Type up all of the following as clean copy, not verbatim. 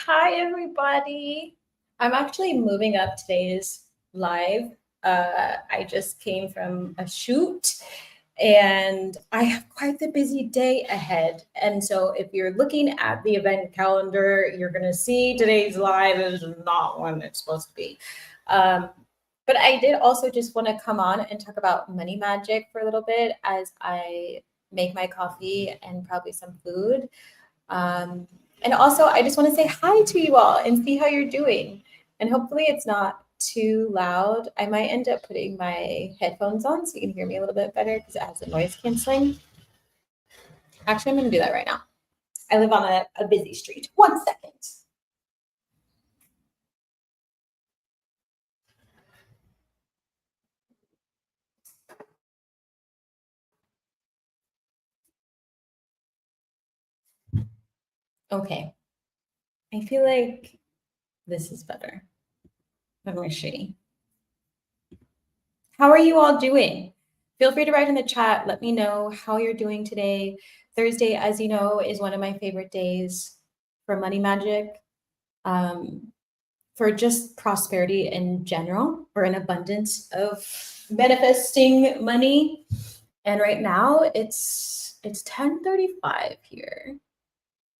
Hi, everybody. I'm actually moving up today's live. I just came from a shoot and I have quite the busy day ahead. And so if you're looking at the event calendar, you're going to see today's live is not when it's supposed to be. But I did also just want to come on and talk about money magic for a little bit as I make my coffee and probably some food. And also, I just want to say hi to you all and see how you're doing. And hopefully, it's not too loud. I might end up putting my headphones on so you can hear me a little bit better because it has a noise canceling. Actually, I'm going to do that right now. I live on a busy street. 1 second. Okay. I feel like this is better. Let me see. How are you all doing? Feel free to write in the chat. Let me know how you're doing today. Thursday, as you know, is one of my favorite days for money magic, for just prosperity in general, or an abundance of manifesting money. And right now it's 10:35 here.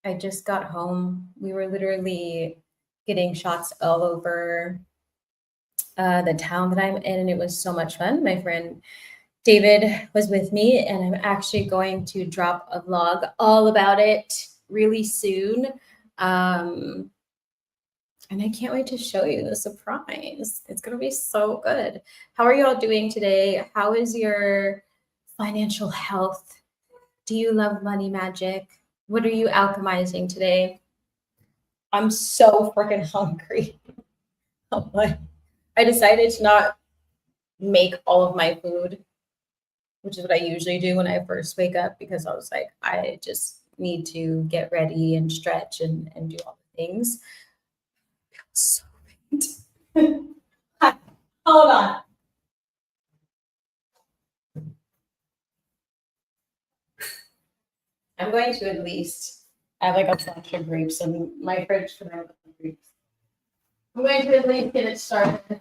I just got home. We were literally getting shots all over the town that I'm in, and it was so much fun. My friend David was with me, and I'm actually going to drop a vlog all about it really soon. And I can't wait to show you the surprise. It's going to be so good. How are you all doing today? How is your financial health? Do you love money magic? What are you alchemizing today? I'm so freaking hungry. I'm like, I decided to not make all of my food, which is what I usually do when I first wake up, because I was like, I just need to get ready and stretch and do all the things. So hold on. I'm going to at least have like a bunch of grapes in my fridge for my grapes. I'm going to at least get it started.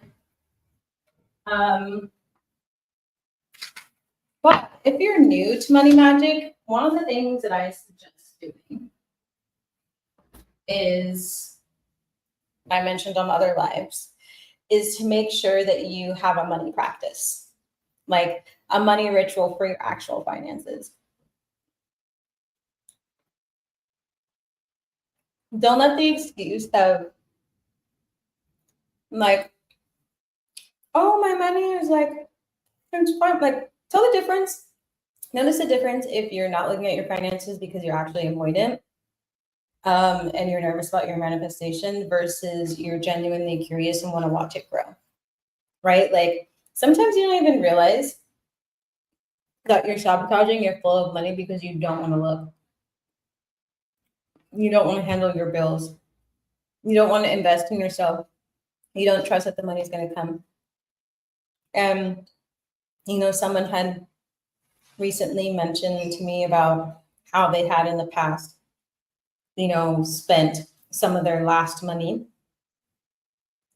But if you're new to money magic, one of the things that I suggest doing is, I mentioned on other lives, is to make sure that you have a money practice, like a money ritual for your actual finances. Don't let the excuse of like, oh, my money is like, it's fine. Like, tell the difference. Notice the difference if you're not looking at your finances because you're actually avoidant, and you're nervous about your manifestation versus you're genuinely curious and want to watch it grow, right? Like sometimes you don't even realize that you're sabotaging your flow of money because you don't want to look. You don't want to handle your bills. You don't want to invest in yourself. You don't trust that the money's going to come. And, someone had recently mentioned to me about how they had in the past, spent some of their last money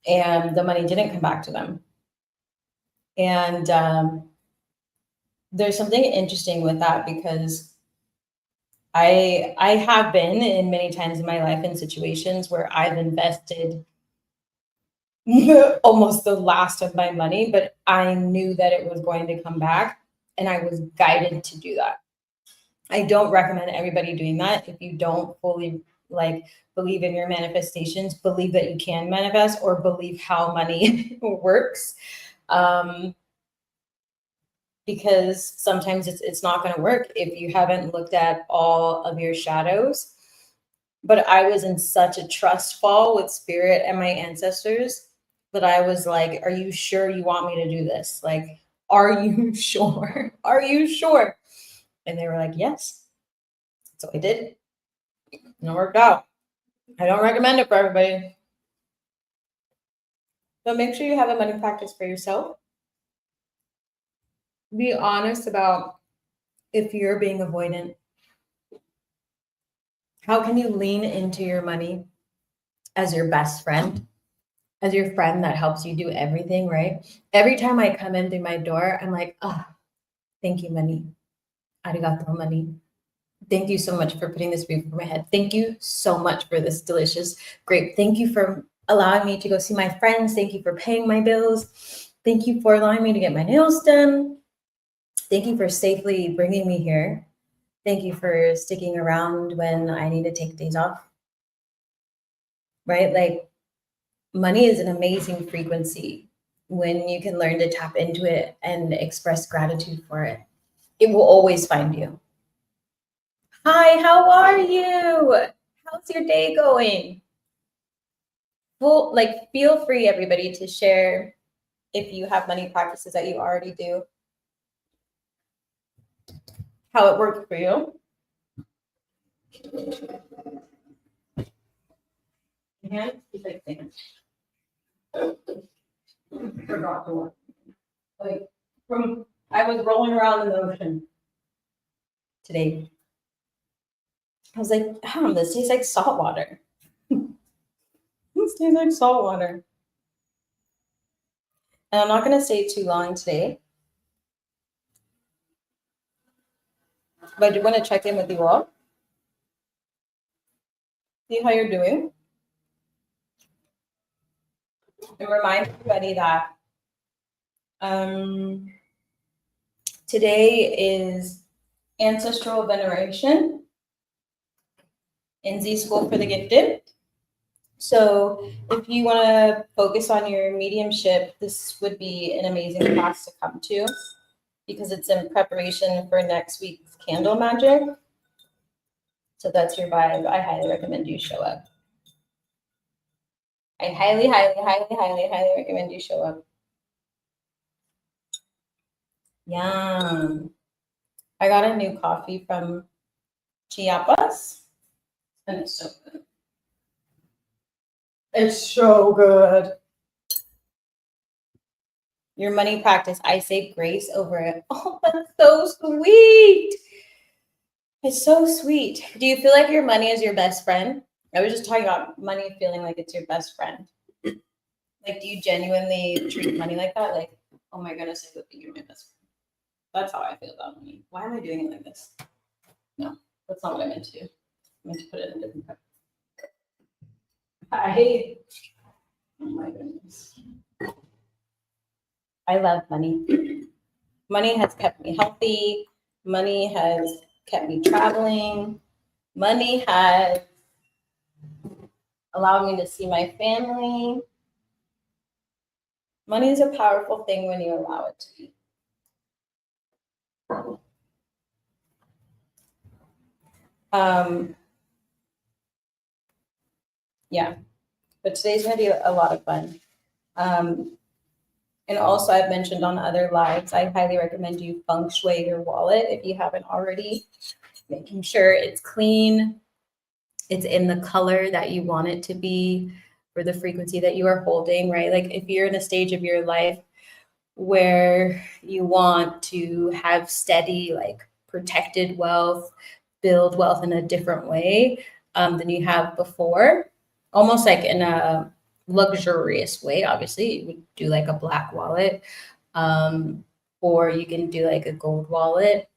and the money didn't come back to them. And there's something interesting with that because I have been in many times in my life in situations where I've invested almost the last of my money, but I knew that it was going to come back and I was guided to do that. I don't recommend everybody doing that if you don't fully believe in your manifestations, believe that you can manifest, or believe how money works. Because sometimes it's not going to work if you haven't looked at all of your shadows. But I was in such a trust fall with spirit and my ancestors that I was like, are you sure you want me to do this? Like, are you sure? Are you sure? And they were like, yes. So I did. And it worked out. I don't recommend it for everybody. But make sure you have a money practice for yourself. Be honest about if you're being avoidant. How can you lean into your money as your best friend, as your friend that helps you do everything, right? Every time I come in through my door, I'm like, oh, thank you, money. Arigato, money. Thank you so much for putting this roof over my head. Thank you so much for this delicious grape. Thank you for allowing me to go see my friends. Thank you for paying my bills. Thank you for allowing me to get my nails done. Thank you for safely bringing me here. Thank you for sticking around when I need to take days off. Right? Like, money is an amazing frequency when you can learn to tap into it and express gratitude for it. It will always find you. Hi, how are you? How's your day going? Well, like, feel free, everybody, to share if you have money practices that you already do, how it worked for you. Forgot to one. Like, I was rolling around in the ocean today. I was like, this tastes like salt water. This tastes like salt water. And I'm not going to stay too long today, but I do want to check in with you all, see how you're doing, and remind everybody that today is Ancestral Veneration in Z School for the Gifted. So if you want to focus on your mediumship, this would be an amazing class to come to because it's in preparation for next week's candle magic. So that's your vibe. I highly recommend you show up. I highly, highly, highly, highly, highly recommend you show up. Yum. I got a new coffee from Chiapas, and it's so good. It's so good. Your money practice, I say grace over it. Oh, that's so sweet. It's so sweet. Do you feel like your money is your best friend? I was just talking about money feeling like it's your best friend. Like, do you genuinely treat money like that? Like, oh my goodness, I think you're my best friend. That's how I feel about money. Why am I doing it like this? No, that's not what I meant to do. I meant to put it in a different cup. Oh my goodness. I love money. Money has kept me healthy. Money has kept me traveling. Money has allowed me to see my family. Money is a powerful thing when you allow it to be. Yeah, but today's going to be a lot of fun. And also, I've mentioned on other lives, I highly recommend you feng shui your wallet if you haven't already, making sure it's clean, it's in the color that you want it to be for the frequency that you are holding, right? Like, if you're in a stage of your life where you want to have steady, like, protected wealth, build wealth in a different way than you have before, almost like in a luxurious way. Obviously, you would do like a black wallet, or you can do like a gold wallet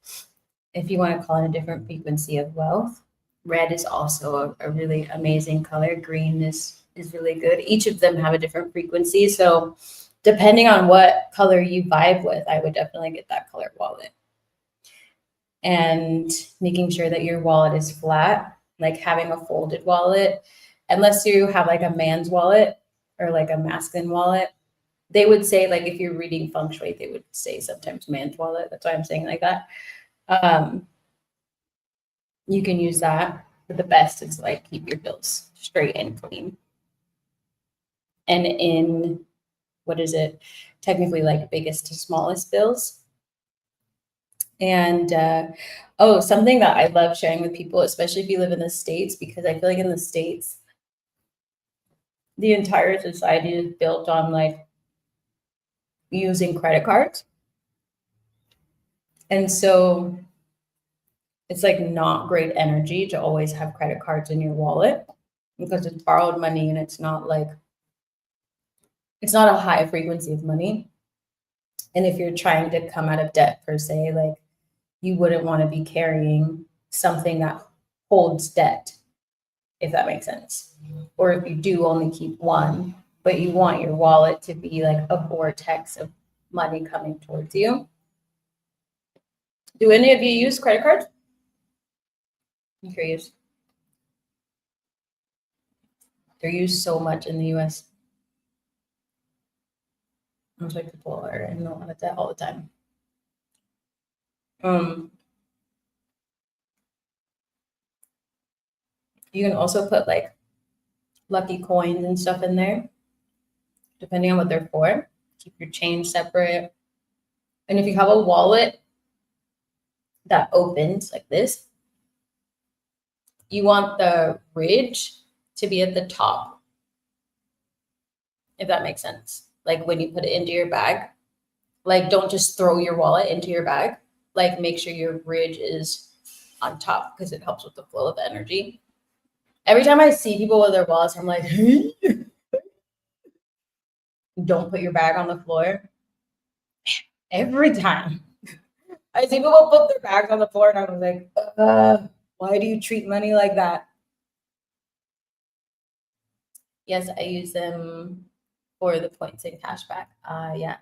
if you want to call it a different frequency of wealth. Red is also a really amazing color. Green is really good. Each of them have a different frequency. So depending on what color you vibe with, I would definitely get that color wallet. And making sure that your wallet is flat, like having a folded wallet, unless you have like a man's wallet or like a masculine wallet. They would say, like, if you're reading feng shui, they would say sometimes man's wallet. That's why I'm saying like that. You can use that, but the best is like keep your bills straight and clean. And in, what is it? Technically like biggest to smallest bills. And something that I love sharing with people, especially if you live in the States, because I feel like in the States, the entire society is built on like using credit cards. And so it's like not great energy to always have credit cards in your wallet. because it's borrowed money and it's not a high frequency of money. And if you're trying to come out of debt per se, like you wouldn't want to be carrying something that holds debt, if that makes sense. Or if you do only keep one, but you want your wallet to be like a vortex of money coming towards you. Do any of you use credit cards? I'm curious. They're used so much in the US. It's like people are in a lot of debt all the time. You can also put like lucky coins and stuff in there, depending on what they're for. Keep your change separate. And if you have a wallet that opens like this, you want the ridge to be at the top, if that makes sense. Like when you put it into your bag, like don't just throw your wallet into your bag. Like make sure your ridge is on top because it helps with the flow of energy. Every time I see people with their wallets, I'm like, don't put your bag on the floor. Every time I see people put their bags on the floor, and I was like, why do you treat money like that? Yes, I use them for the points and cashback. Yeah.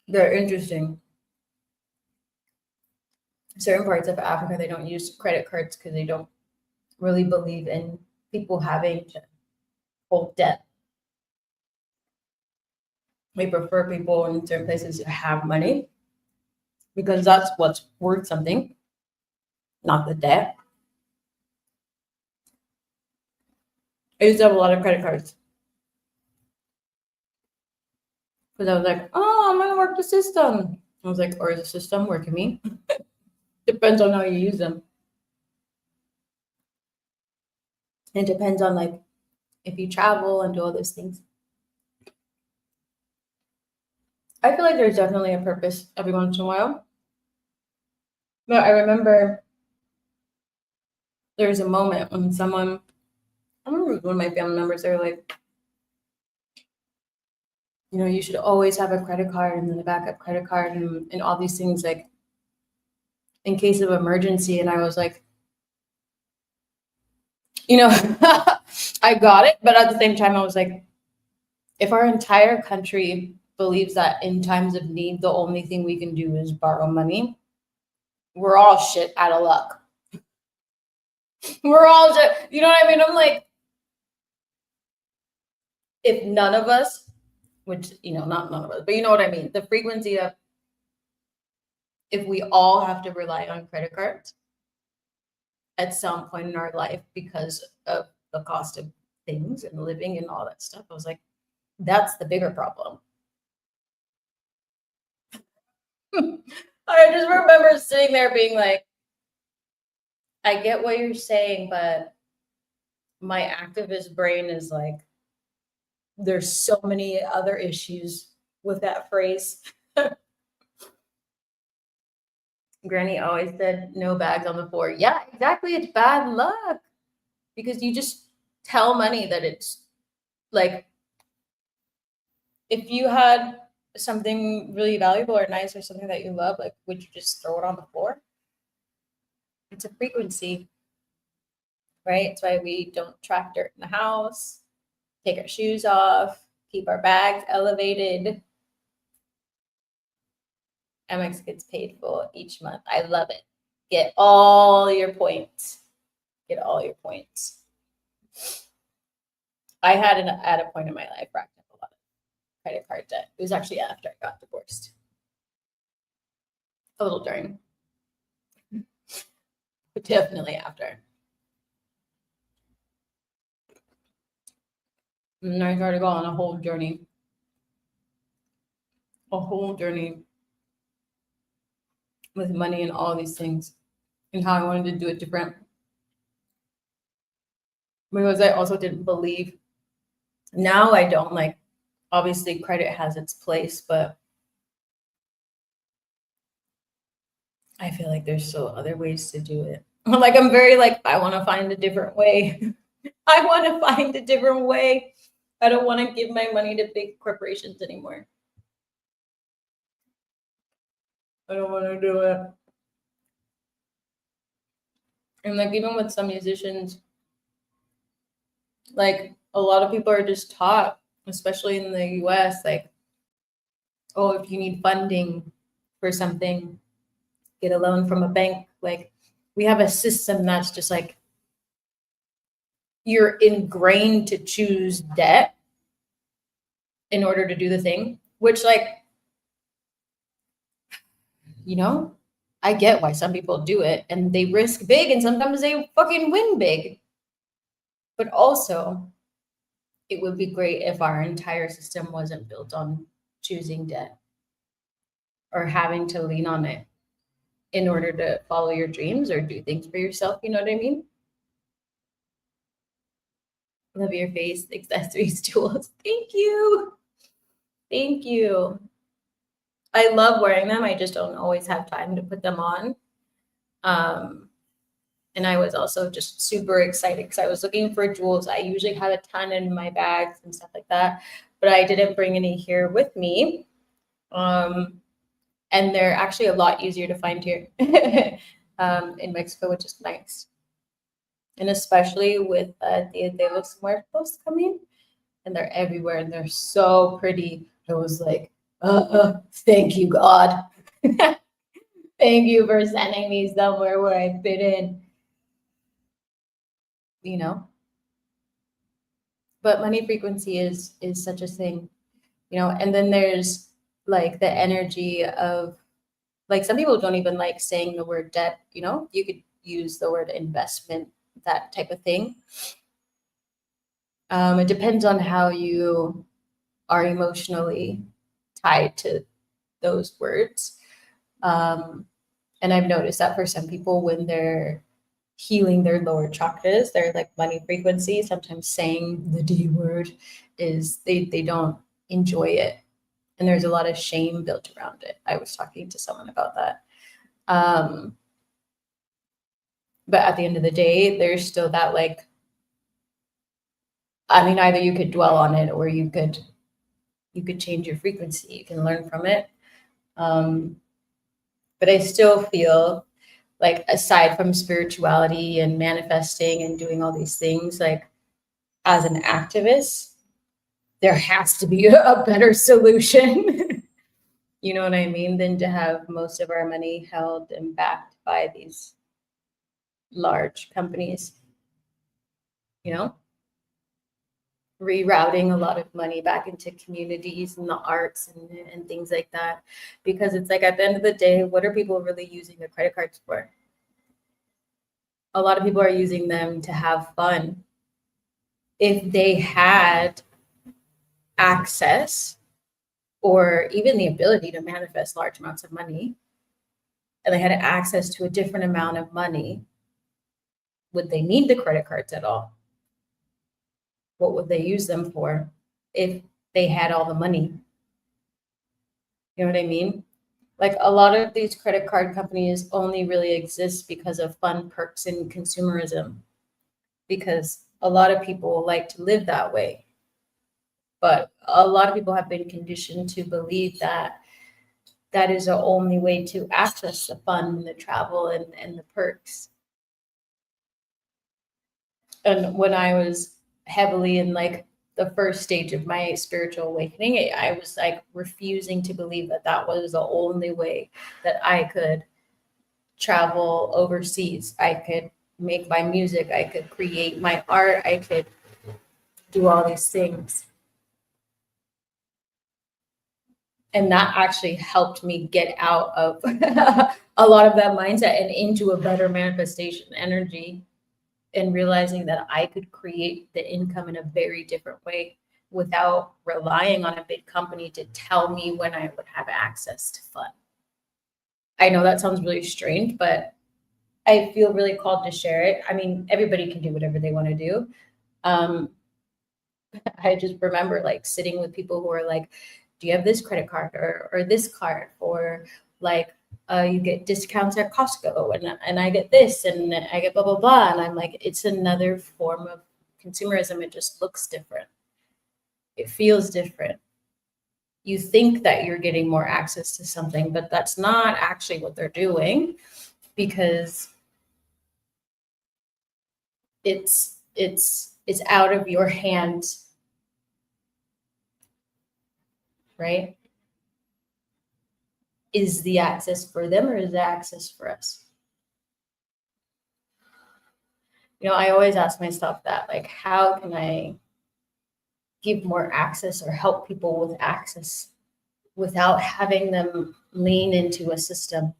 They're interesting. Certain parts of Africa, they don't use credit cards because they don't really believe in people having to hold debt. They prefer people in certain places to have money because that's what's worth something, not the debt. I used to have a lot of credit cards because I was like, oh, I'm gonna work the system. I was like, or is the system working me? Depends on how you use them. It depends on like if you travel and do all those things. I feel like there's definitely a purpose every once in a while. But I remember there was a moment when someone, I remember one of my family members, they were like, you know, you should always have a credit card and then a backup credit card and all these things like in case of emergency. And I was like, you know, I got it. But at the same time, I was like, if our entire country believes that in times of need, the only thing we can do is borrow money, we're all shit out of luck. We're all just, you know what I mean? I'm like, if none of us, which, you know, not none of us, but you know what I mean? The frequency of if we all have to rely on credit cards at some point in our life because of the cost of things and living and all that stuff, I was like, that's the bigger problem. I just remember sitting there being like, I get what you're saying, but my activist brain is like, there's so many other issues with that phrase. Granny always said no bags on the floor. Yeah, exactly. It's bad luck because you just tell money that it's like, if you had something really valuable or nice or something that you love, like, would you just throw it on the floor? It's a frequency, right? It's why we don't track dirt in the house, take our shoes off, keep our bags elevated. Amex gets paid full each month. I love it. Get all your points. Get all your points. I had at a point in my life racked up a lot of credit card debt. It was actually after I got divorced. A little during. But definitely after. And I started going on a whole journey. A whole journey with money and all these things and how I wanted to do it different. Because I also didn't believe. Now I don't, like, obviously credit has its place, but I feel like there's still other ways to do it. I'm very like, I want to find a different way. I want to find a different way. I don't want to give my money to big corporations anymore. I don't want to do it. And like, even with some musicians, like a lot of people are just taught, especially in the US, like, oh, if you need funding for something, get a loan from a bank. Like, we have a system that's just like, you're ingrained to choose debt in order to do the thing, which, like, you know, I get why some people do it and they risk big and sometimes they fucking win big. But also, it would be great if our entire system wasn't built on choosing debt or having to lean on it in order to follow your dreams or do things for yourself. You know what I mean? Love your face, accessories, tools. Thank you. Thank you. I love wearing them. I just don't always have time to put them on. And I was also just super excited because I was looking for jewels. I usually have a ton in my bags and stuff like that, but I didn't bring any here with me. And they're actually a lot easier to find here in Mexico, which is nice. And especially with Dia de los Muertos coming, and they're everywhere and they're so pretty. I was like, thank you, God. Thank you for sending me somewhere where I fit in. You know? But money frequency is such a thing, you know, and then there's like the energy of, like, some people don't even like saying the word debt, you know, you could use the word investment, that type of thing. It depends on how you are emotionally tied to those words. And I've noticed that for some people, when they're healing their lower chakras, their like money frequency, sometimes saying the D word is they don't enjoy it. And there's a lot of shame built around it. I was talking to someone about that. But at the end of the day, there's still that, like, I mean, either you could dwell on it or you could change your frequency. You can learn from it. But I still feel like, aside from spirituality and manifesting and doing all these things, like, as an activist, there has to be a better solution. You know what I mean? Than to have most of our money held and backed by these large companies, you know? Rerouting a lot of money back into communities and the arts and things like that. Because it's like, at the end of the day, what are people really using their credit cards for? A lot of people are using them to have fun. If they had access or even the ability to manifest large amounts of money, and they had access to a different amount of money, would they need the credit cards at all? What would they use them for if they had all the money? You know what I mean? Like, a lot of these credit card companies only really exist because of fun perks and consumerism, because a lot of people like to live that way. But a lot of people have been conditioned to believe that that is the only way to access the fun and the travel and the perks. And when I was heavily in like the first stage of my spiritual awakening, I was like refusing to believe that that was the only way that I could travel overseas. I could make my music, I could create my art, I could do all these things. And that actually helped me get out of a lot of that mindset and into a better manifestation energy, and realizing that I could create the income in a very different way without relying on a big company to tell me when I would have access to fun. I know that sounds really strange, but I feel really called to share it. I mean, everybody can do whatever they want to do. I just remember like sitting with people who are like, do you have this credit card or this card? Or like, you get discounts at Costco, and I get this, and I get blah blah blah, and I'm like, it's another form of consumerism. It just looks different. It feels different. You think that you're getting more access to something, but that's not actually what they're doing, because it's out of your hands, right? Is the access for them, or is the access for us? I always ask myself that, like, how can I give more access or help people with access without having them lean into a system?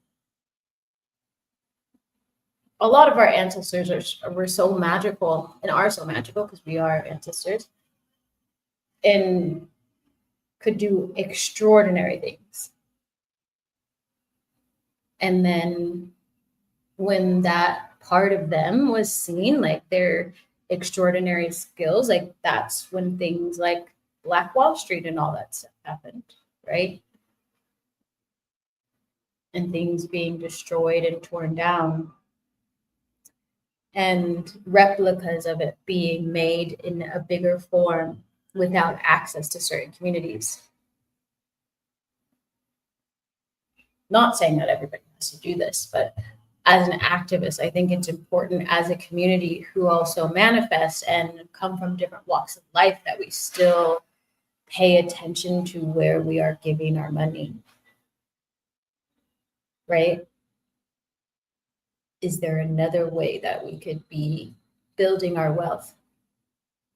A lot of our ancestors were so magical, and are so magical because we are ancestors, and could do extraordinary things. And then when that part of them was seen, like their extraordinary skills, like that's when things like Black Wall Street and all that stuff happened, right? And things being destroyed and torn down, and replicas of it being made in a bigger form without access to certain communities. Not saying that everybody has to do this, but as an activist, I think it's important as a community who also manifest and come from different walks of life that we still pay attention to where we are giving our money, right? Is there another way that we could be building our wealth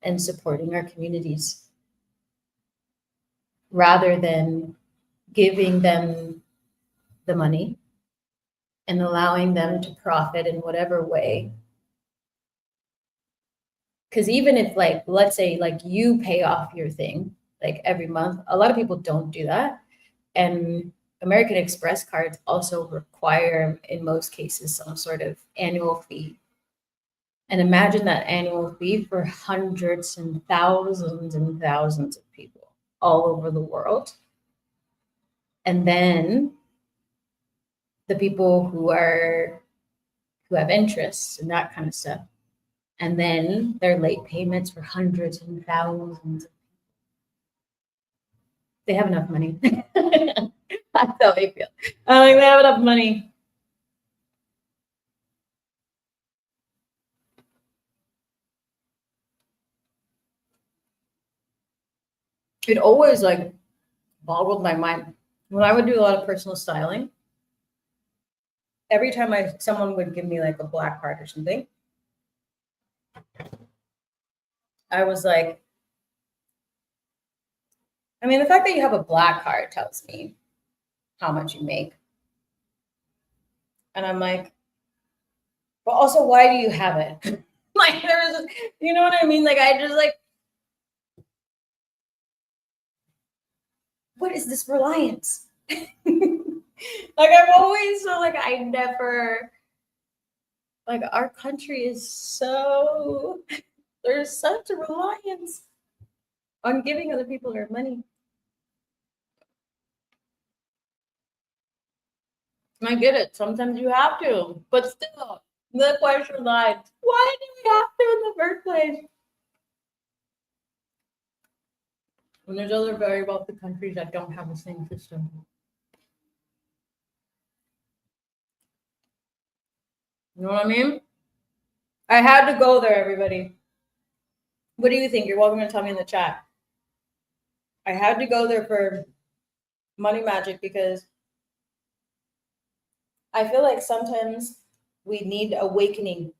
and supporting our communities rather than giving them the money and allowing them to profit in whatever way? Because even if, like, let's say, like, you pay off your thing, like, every month, a lot of people don't do that. And American Express cards also require, in most cases, some sort of annual fee. And imagine that annual fee for hundreds and thousands of people all over the world. And then the people who have interests and that kind of stuff. And then their late payments for hundreds and thousands. They have enough money. That's how I feel. I think they have enough money. It always, like, boggled my mind when I would do a lot of personal styling. Every time someone would give me like a black card or something, I was like, I mean, the fact that you have a black card tells me how much you make. And I'm like, but also, why do you have it? Like, there's, you know what I mean? Like, I just, like, what is this reliance? Like, I've always felt like I never, like, our country is so, there's such a reliance on giving other people their money. I get it. Sometimes you have to, but still, the question lies, why do we have to in the first place? When there's other very wealthy countries that don't have the same system. You know what I mean? I had to go there, everybody. What do you think? You're welcome to tell me in the chat. I had to go there for money magic because I feel like sometimes we need awakening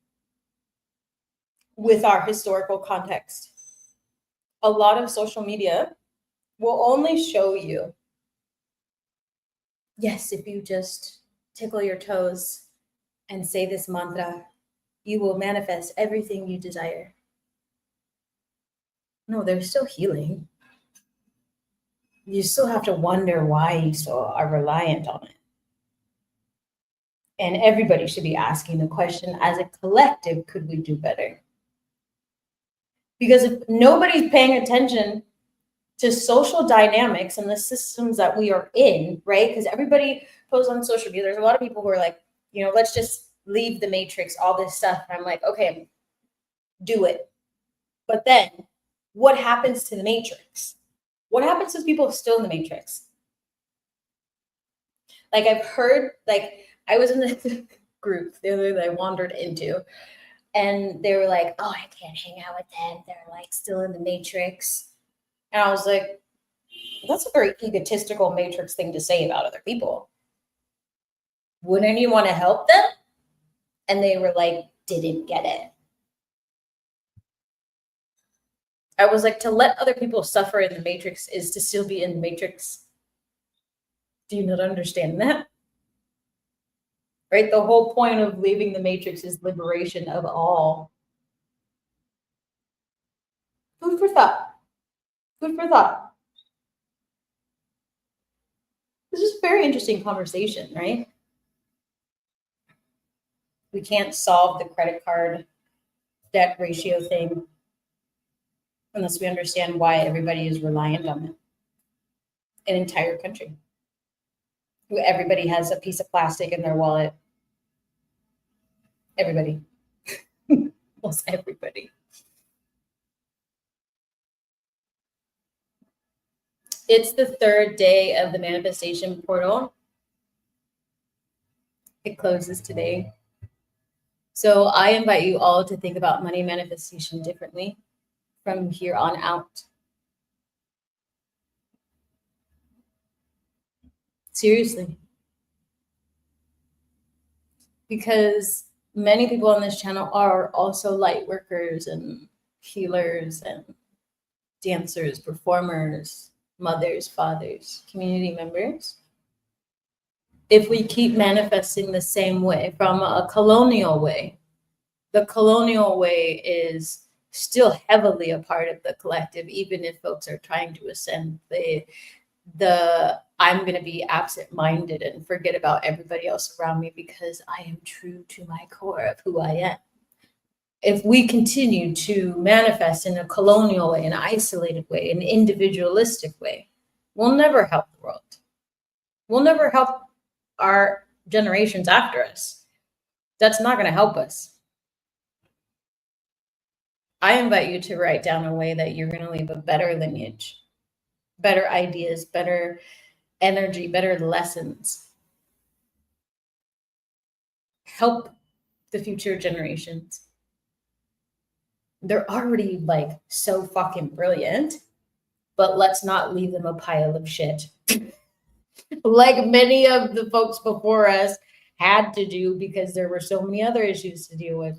with our historical context. A lot of social media will only show you, yes, if you just tickle your toes and say this mantra, you will manifest everything you desire. No, there's still healing. You still have to wonder why you still are reliant on it. And everybody should be asking the question, as a collective, could we do better? Because if nobody's paying attention to social dynamics and the systems that we are in, right? Because everybody posts on social media. There's a lot of people who are like, let's just leave the matrix, all this stuff. And I'm like, okay, do it. But then what happens to the matrix? What happens to people still in the matrix? Like I've heard, like I was in this group the other that I wandered into, and they were like, oh, I can't hang out with them. They're like still in the matrix. And I was like, that's a very egotistical matrix thing to say about other people. Wouldn't you want to help them? And they were like, didn't get it. I was like, to let other people suffer in the matrix is to still be in the matrix. Do you not understand that? Right? The whole point of leaving the matrix is liberation of all. Food for thought. Food for thought. This is a very interesting conversation, right? We can't solve the credit card debt ratio thing unless we understand why everybody is reliant on it. An entire country. Everybody has a piece of plastic in their wallet. Everybody. Almost everybody. It's the third day of the manifestation portal. It closes today. So I invite you all to think about money manifestation differently from here on out. Seriously. Because many people on this channel are also light workers and healers and dancers, performers, mothers, fathers, community members. If we keep manifesting the same way from a colonial way, the colonial way is still heavily a part of the collective, even if folks are trying to ascend the I'm going to be absent-minded and forget about everybody else around me because I am true to my core of who I am. If we continue to manifest in a colonial way, an isolated way, an individualistic way, we'll never help the world. We'll never help our generations after us. That's not going to help us. I invite you to write down a way that you're going to leave a better lineage, better ideas, better energy, better lessons. Help the future generations. They're already like so fucking brilliant, but let's not leave them a pile of shit. Like many of the folks before us had to do because there were so many other issues to deal with.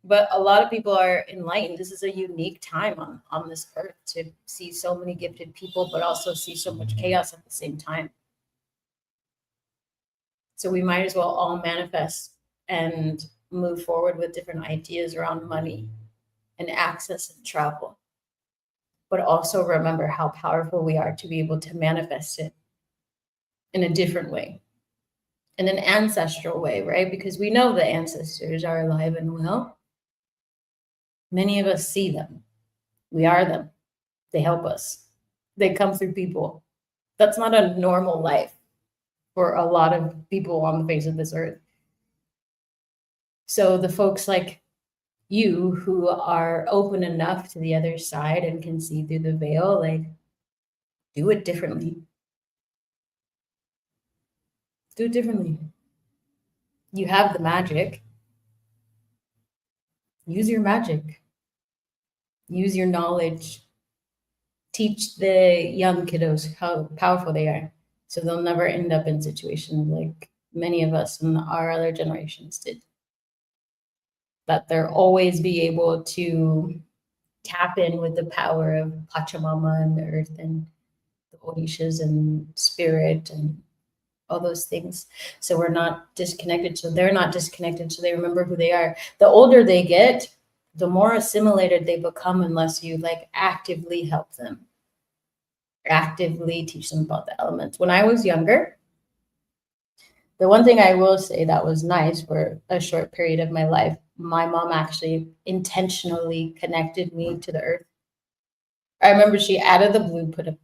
But a lot of people are enlightened. This is a unique time on this earth to see so many gifted people, but also see so much chaos at the same time. So we might as well all manifest and move forward with different ideas around money and access and travel. But also remember how powerful we are to be able to manifest it in a different way, in an ancestral way, right? Because we know the ancestors are alive and well. Many of us see them. We are them. They help us. They come through people. That's not a normal life for a lot of people on the face of this earth. So the folks like you who are open enough to the other side and can see through the veil, like, do it differently. Do it differently. You have the magic. Use your magic. Use your knowledge. Teach the young kiddos how powerful they are, so they'll never end up in situations like many of us and our other generations did. That they'll always be able to tap in with the power of Pachamama and the earth and the Orishas and spirit and all those things. So we're not disconnected. So they're not disconnected. So they remember who they are. The older they get, the more assimilated they become unless you like actively help them, actively teach them about the elements. When I was younger, the one thing I will say that was nice for a short period of my life, my mom actually intentionally connected me to the earth. I remember she out of the blue put a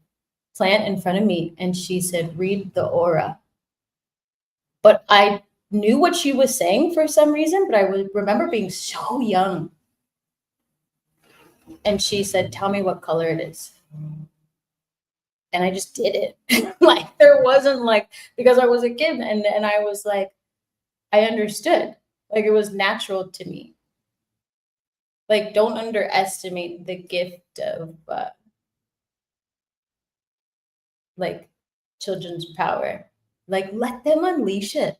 plant in front of me and she said, read the aura. But I knew what she was saying for some reason, but I would remember being so young. And she said, tell me what color it is. And I just did it. Like there wasn't like, because I was a kid and I was like, I understood. Like it was natural to me. Like don't underestimate the gift of like children's power. Like let them unleash it.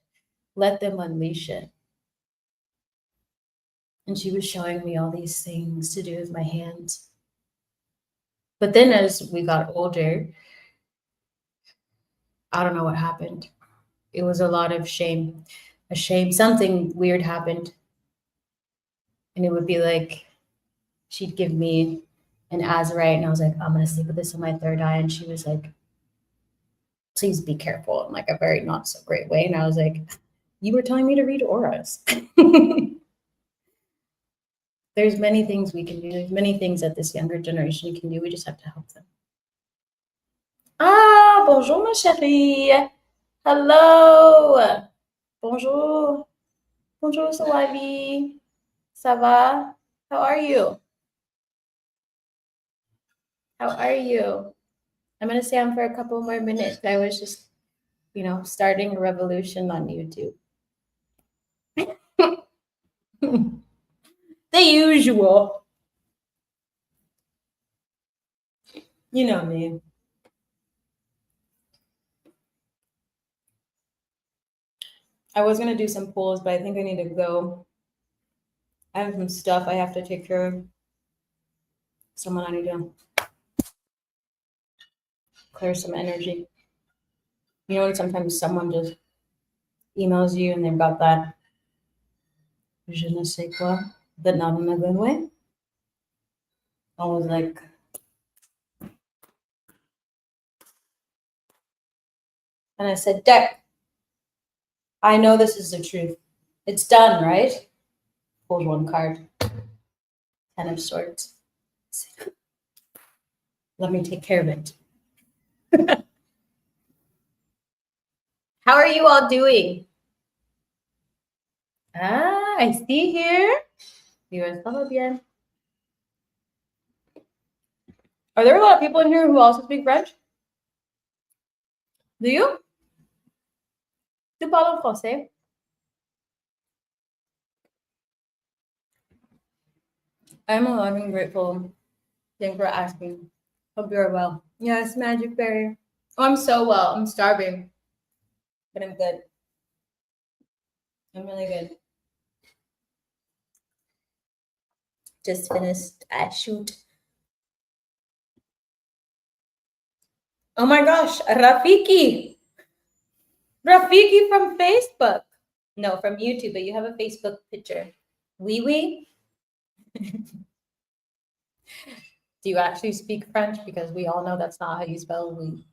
Let them unleash it. And she was showing me all these things to do with my hands. But then as we got older, I don't know what happened. It was a lot of shame. A shame. Something weird happened. And it would be like, she'd give me an azurite, and I was like, I'm going to sleep with this on my third eye. And she was like, please be careful in like a very not so great way. And I was like, you were telling me to read auras. There's many things we can do. There's many things that this younger generation can do. We just have to help them. Ah, bonjour, ma chérie. Hello. Bonjour. Bonjour, Sawabi. Ça va? How are you? How are you? I'm going to stay on for a couple more minutes. I was just, starting a revolution on YouTube. The usual. You know me. I was going to do some polls, but I think I need to go. I have some stuff I have to take care of. Someone I need to clear some energy. You know, when sometimes someone just emails you and they've got that je ne sais quoi, but not in a good way. I was like, and I said, Deck, I know this is the truth. It's done, right? Pulled one card. 10 of Swords. Let me take care of it. How are you all doing? Ah, I see here. Bien. Are there a lot of people in here who also speak French? Do you? Tu parles français? I'm alive and grateful. Thanks for asking. Hope you're well. Yes, Magic Berry. Oh, I'm so well. I'm starving. But I'm good. I'm really good. Just finished a shoot. Oh my gosh, Rafiki. Rafiki from Facebook. No, from YouTube, but you have a Facebook picture. Wee wee? Do you actually speak French? Because we all know that's not how you spell wee.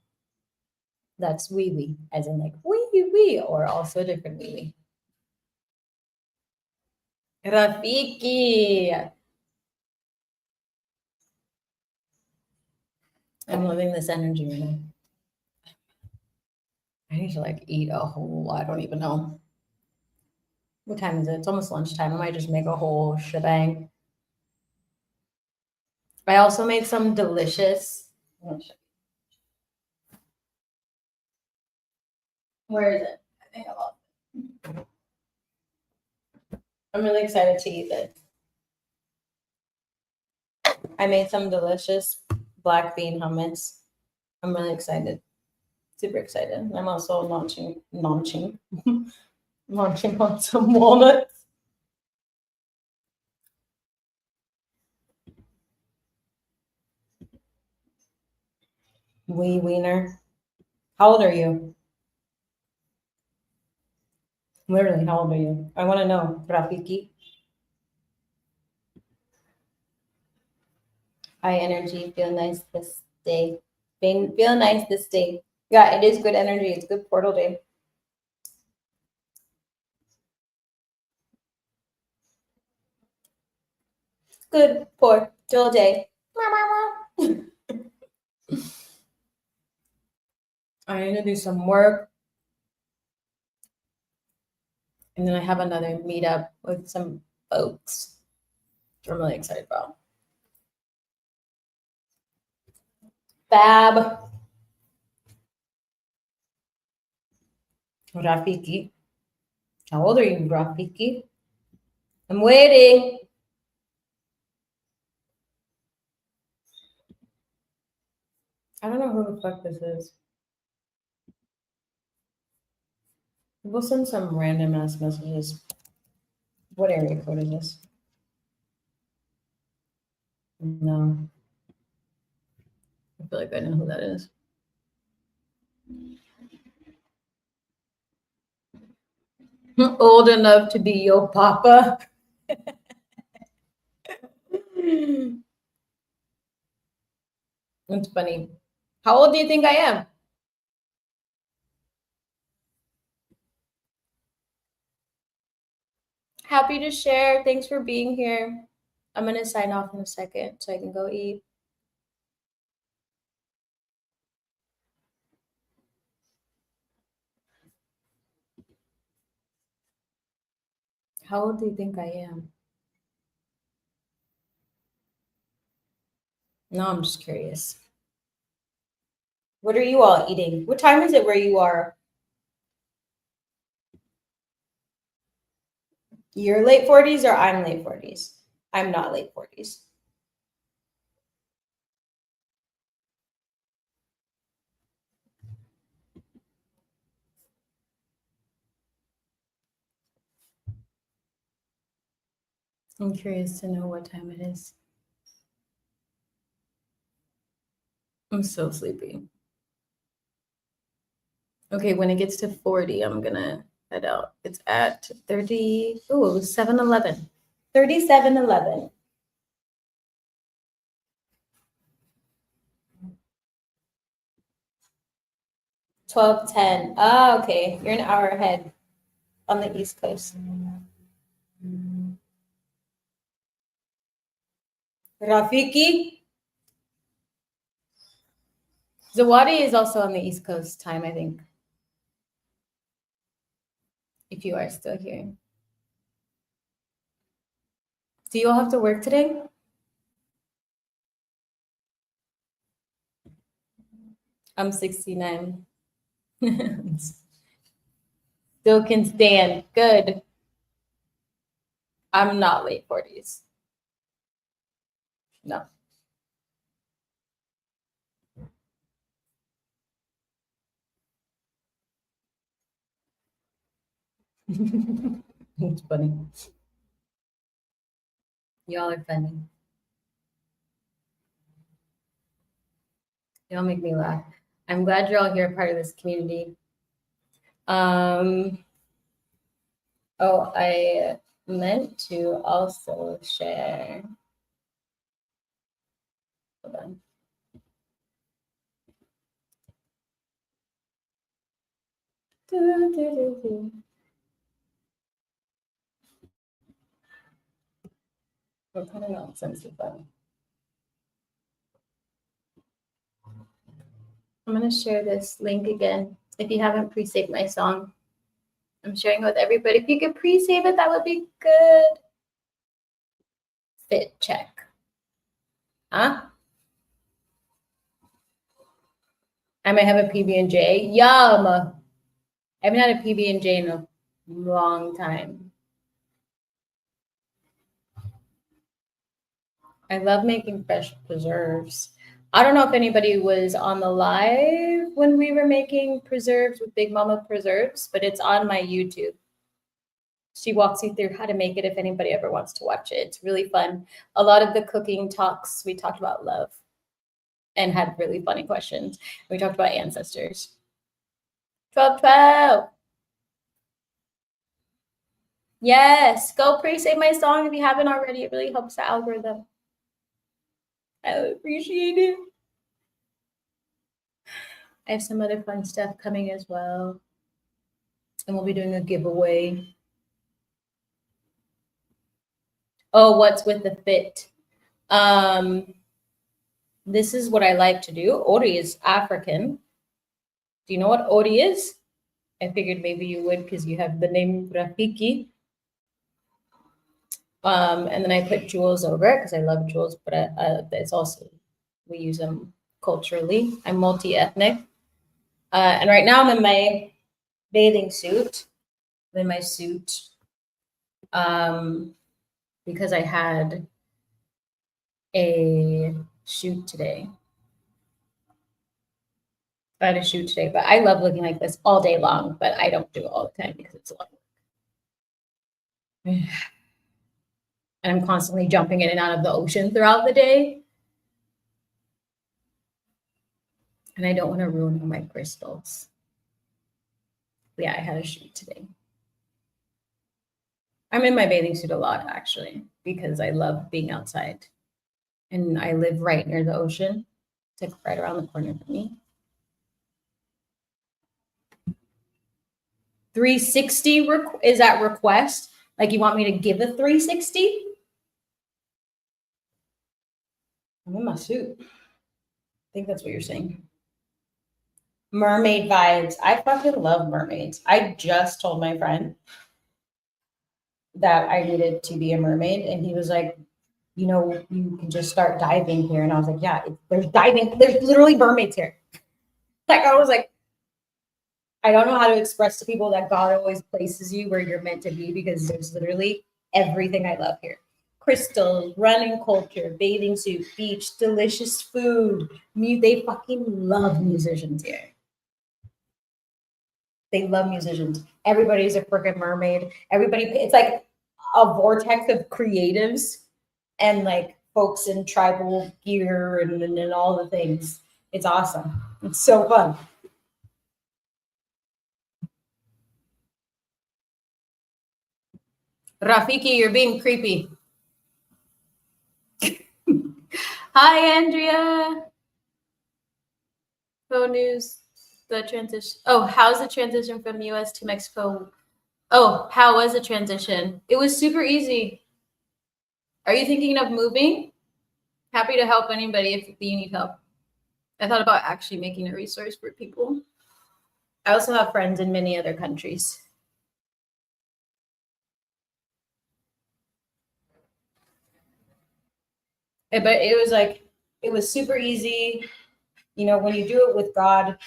That's wee wee, as in like wee wee, or also a different wee wee. Rafiki. I'm loving this energy right now. I need to like eat a whole, I don't even know. What time is it? It's almost lunchtime. I might just make a whole shebang. I also made some delicious. Where is it? I think I lost it. I'm really excited to eat it. I made some delicious black bean hummus. I'm really excited. Super excited. I'm also launching on some walnuts. Wee wiener. How old are you? Literally, how old are you? I want to know, Rafiki. High energy, feel nice this day. Feel nice this day. Yeah, it is good energy. It's good portal day. Good portal day. I need to do some work. And then I have another meetup with some folks, which I'm really excited about. Fab. Rafiki. How old are you, Rafiki? I'm waiting. I don't know who the fuck this is. We'll send some random ass messages. What area code is this? No. I feel like I know who that is. Old enough to be your papa. It's funny. How old do you think I am? Happy to share. Thanks for being here. I'm going to sign off in a second so I can go eat. How old do you think I am? No, I'm just curious. What are you all eating? What time is it where you are? You're late 40s or I'm late 40s? I'm not late 40s. I'm curious to know what time it is. I'm so sleepy. Okay, when it gets to 40, I'm gonna head out. It's at 30, 7-Eleven. 37-11. 12:10. Ah, okay. You're an hour ahead on the East Coast. Rafiki? Zawadi is also on the East Coast time, I think. If you are still here. Do you all have to work today? I'm 69. Still can stand. Good. I'm not late 40s. No. It's funny. Y'all are funny. Y'all make me laugh. I'm glad you're all here, part of this community. Oh, I meant to also share. Hold on. What kind of nonsense is that? I'm going to share this link again. If you haven't pre-saved my song, I'm sharing it with everybody. If you could pre-save it, that would be good. Fit check. Huh? I might have a PB&J. Yum. I haven't had a PB&J in a long time. I love making fresh preserves. I don't know if anybody was on the live when we were making preserves with Big Mama Preserves, but it's on my YouTube. She walks you through how to make it if anybody ever wants to watch it. It's really fun. A lot of the cooking talks, we talked about love and had really funny questions. We talked about ancestors. 12:12. Yes, go pre-save my song if you haven't already. It really helps the algorithm. I appreciate it. I have some other fun stuff coming as well. And we'll be doing a giveaway. Oh, what's with the fit? This is what I like to do. Ori is African. Do you know what Ori is? I figured maybe you would because you have the name Rafiki. And then I put jewels over it because I love jewels, but it's also, we use them culturally. I'm multi-ethnic. And right now I'm in my bathing suit. I'm in my suit because I had a shoot today. I had a shoot today, but I love looking like this all day long, but I don't do it all the time because it's a lot. And I'm constantly jumping in and out of the ocean throughout the day. And I don't want to ruin all my crystals. But yeah, I had a shoot today. I'm in my bathing suit a lot, actually, because I love being outside. And I live right near the ocean. It's like right around the corner from me. 360 is that request? Like you want me to give a 360? I'm in my suit. I think that's what you're saying. Mermaid vibes. I fucking love mermaids. I just told my friend that I needed to be a mermaid, and he was like, you know, you can just start diving here. And I was like, yeah, there's diving. There's literally mermaids here. Like, I was like, I don't know how to express to people that God always places you where you're meant to be because there's literally everything I love here. Crystals, running culture, bathing suit, beach, delicious food. They fucking love musicians here. They love musicians. Everybody's a freaking mermaid. Everybody, it's like a vortex of creatives and like folks in tribal gear and all the things. It's awesome. It's so fun. Rafiki, you're being creepy. Hi, Andrea. Pro news. The transition. Oh, how's the transition from US to Mexico? Oh, how was the transition? It was super easy. Are you thinking of moving? Happy to help anybody if you need help. I thought about actually making a resource for people. I also have friends in many other countries. But it was like, it was super easy. You know, when you do it with God,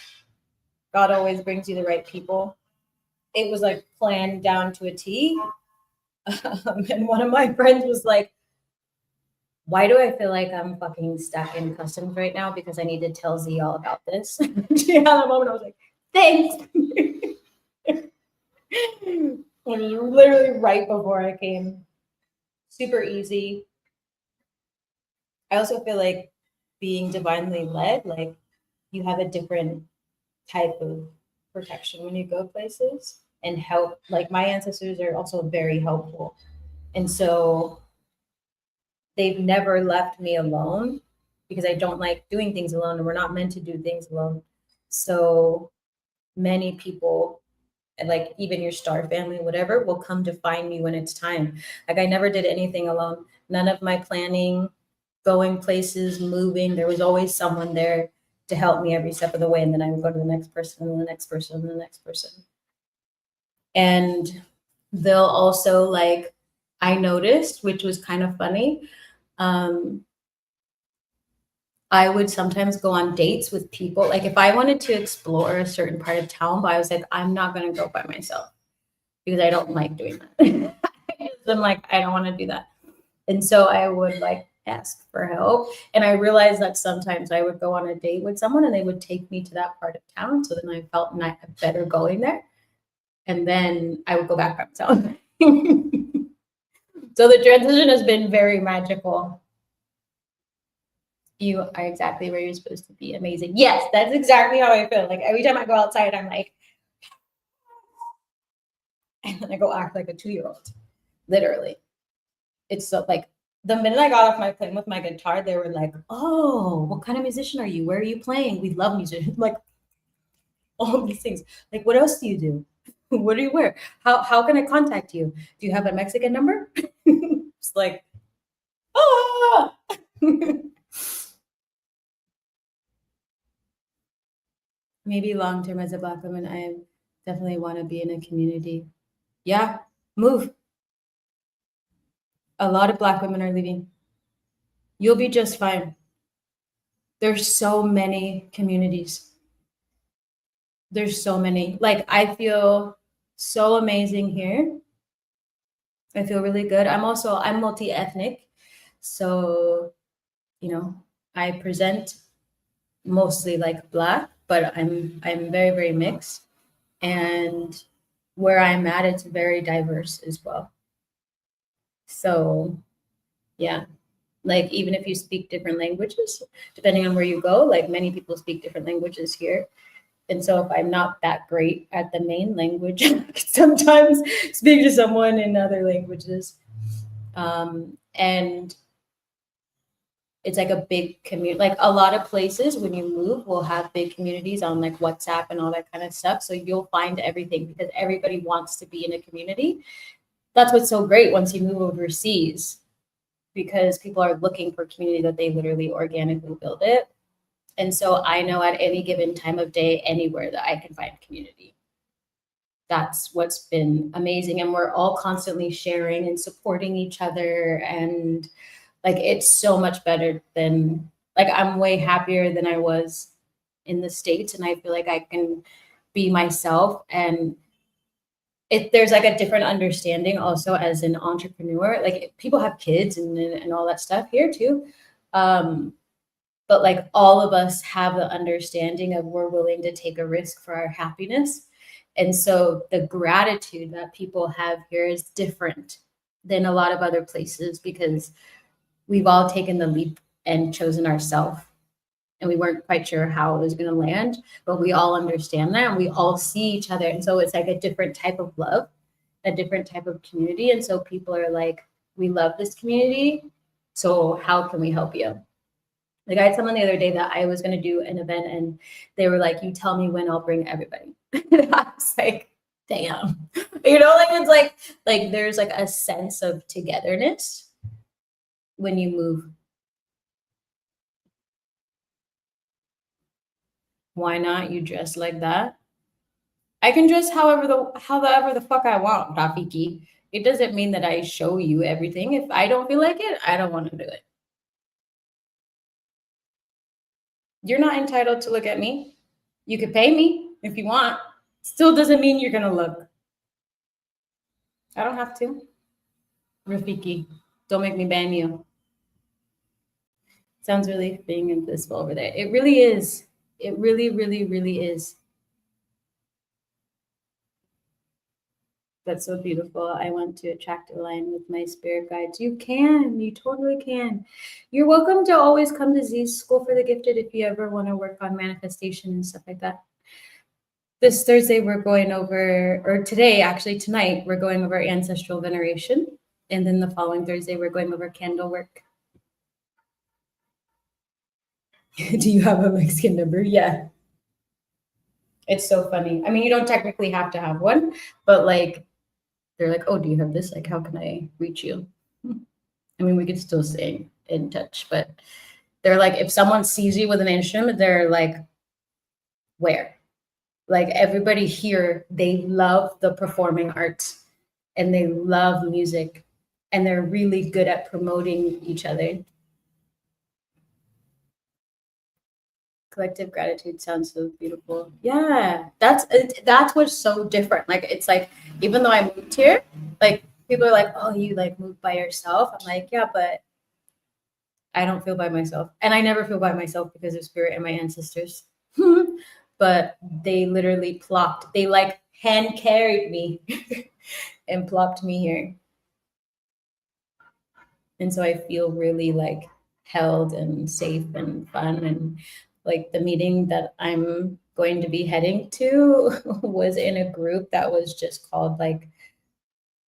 God always brings you the right people. It was like planned down to a T. And one of my friends was like, why do I feel like I'm fucking stuck in customs right now? Because I need to tell Z all about this. She had a moment, I was like, thanks. It was literally right before I came. Super easy. I also feel like being divinely led, like you have a different type of protection when you go places and help. Like my ancestors are also very helpful. And so they've never left me alone because I don't like doing things alone and we're not meant to do things alone. So many people, like even your star family, whatever, will come to find me when it's time. Like I never did anything alone. None of my planning, going places, moving, there was always someone there to help me every step of the way. And then I would go to the next person and the next person and the next person. And they'll also like, I noticed, which was kind of funny, I would sometimes go on dates with people. Like if I wanted to explore a certain part of town, but I was like, I'm not going to go by myself because I don't like doing that. I'm like, I don't want to do that. And so I would like ask for help. And I realized that sometimes I would go on a date with someone and they would take me to that part of town. So then I felt better going there. And then I would go back by myself. So the transition has been very magical. You are exactly where you're supposed to be. Amazing. Yes, that's exactly how I feel. Like every time I go outside, I'm like, and then I go act like a 2-year-old. Literally. It's so like the minute I got off my plane with my guitar, they were like, oh, what kind of musician are you? Where are you playing? We love musicians. Like all these things. Like, what else do you do? What do you wear? How can I contact you? Do you have a Mexican number? It's like, ah. maybe long term as a Black woman, I definitely want to be in a community. Yeah, move. A lot of Black women are leaving. You'll be just fine. There's so many communities. There's so many. Like, I feel so amazing here. I feel really good. I'm multi-ethnic. So, you know, I present mostly like Black, but I'm very, very mixed. And where I'm at, it's very diverse as well. So yeah, like even if you speak different languages, depending on where you go, like many people speak different languages here. And so if I'm not that great at the main language, I can sometimes speak to someone in other languages. And it's like a big community. Like a lot of places when you move will have big communities on like WhatsApp and all that kind of stuff. So you'll find everything because everybody wants to be in a community. That's what's so great once you move overseas, because people are looking for community that they literally organically build it. And so I know at any given time of day, anywhere that I can find community. That's what's been amazing. And we're all constantly sharing and supporting each other. And like, it's so much better than, like, I'm way happier than I was in the States. And I feel like I can be myself. And there's like a different understanding also as an entrepreneur. Like people have kids and all that stuff here too. But like all of us have the understanding of we're willing to take a risk for our happiness. And so the gratitude that people have here is different than a lot of other places because we've all taken the leap and chosen ourselves. And we weren't quite sure how it was going to land, but we all understand that and we all see each other. And so it's like a different type of love, a different type of community. And so people are like, we love this community. So how can we help you? Like I had someone the other day that I was going to do an event and they were like, you tell me when, I'll bring everybody. And I was like, damn, you know, like it's like there's like a sense of togetherness when you move. Why not? You dress like that. I can dress however the fuck I want, Rafiki. It doesn't mean that I show you everything. If I don't feel like it, I don't want to do it. You're not entitled to look at me. You could pay me if you want. Still doesn't mean you're gonna look. I don't have to. Rafiki, don't make me ban you. Sounds really being invisible over there. It really is. It really, really, really is. That's so beautiful. I want to attract a line with my spirit guides. You can. You totally can. You're welcome to always come to Z's School for the Gifted if you ever want to work on manifestation and stuff like that. This Thursday, we're going over, or today, actually, tonight, we're going over ancestral veneration. And then the following Thursday, we're going over candle work. Do you have a Mexican number? Yeah. It's so funny. I mean, you don't technically have to have one, but like, they're like, oh, do you have this? Like, how can I reach you? I mean, we could still stay in touch, but they're like, if someone sees you with an instrument, they're like, where? Like everybody here, they love the performing arts and they love music and they're really good at promoting each other. Collective gratitude sounds so beautiful. Yeah, that's what's so different. Like it's like even though I moved here, like people are like, "Oh, you like moved by yourself?" I'm like, "Yeah, but I don't feel by myself, and I never feel by myself because of spirit and my ancestors." But they literally plopped. They like hand carried me and plopped me here, and so I feel really like held and safe and fun and like the meeting that I'm going to be heading to was in a group that was just called like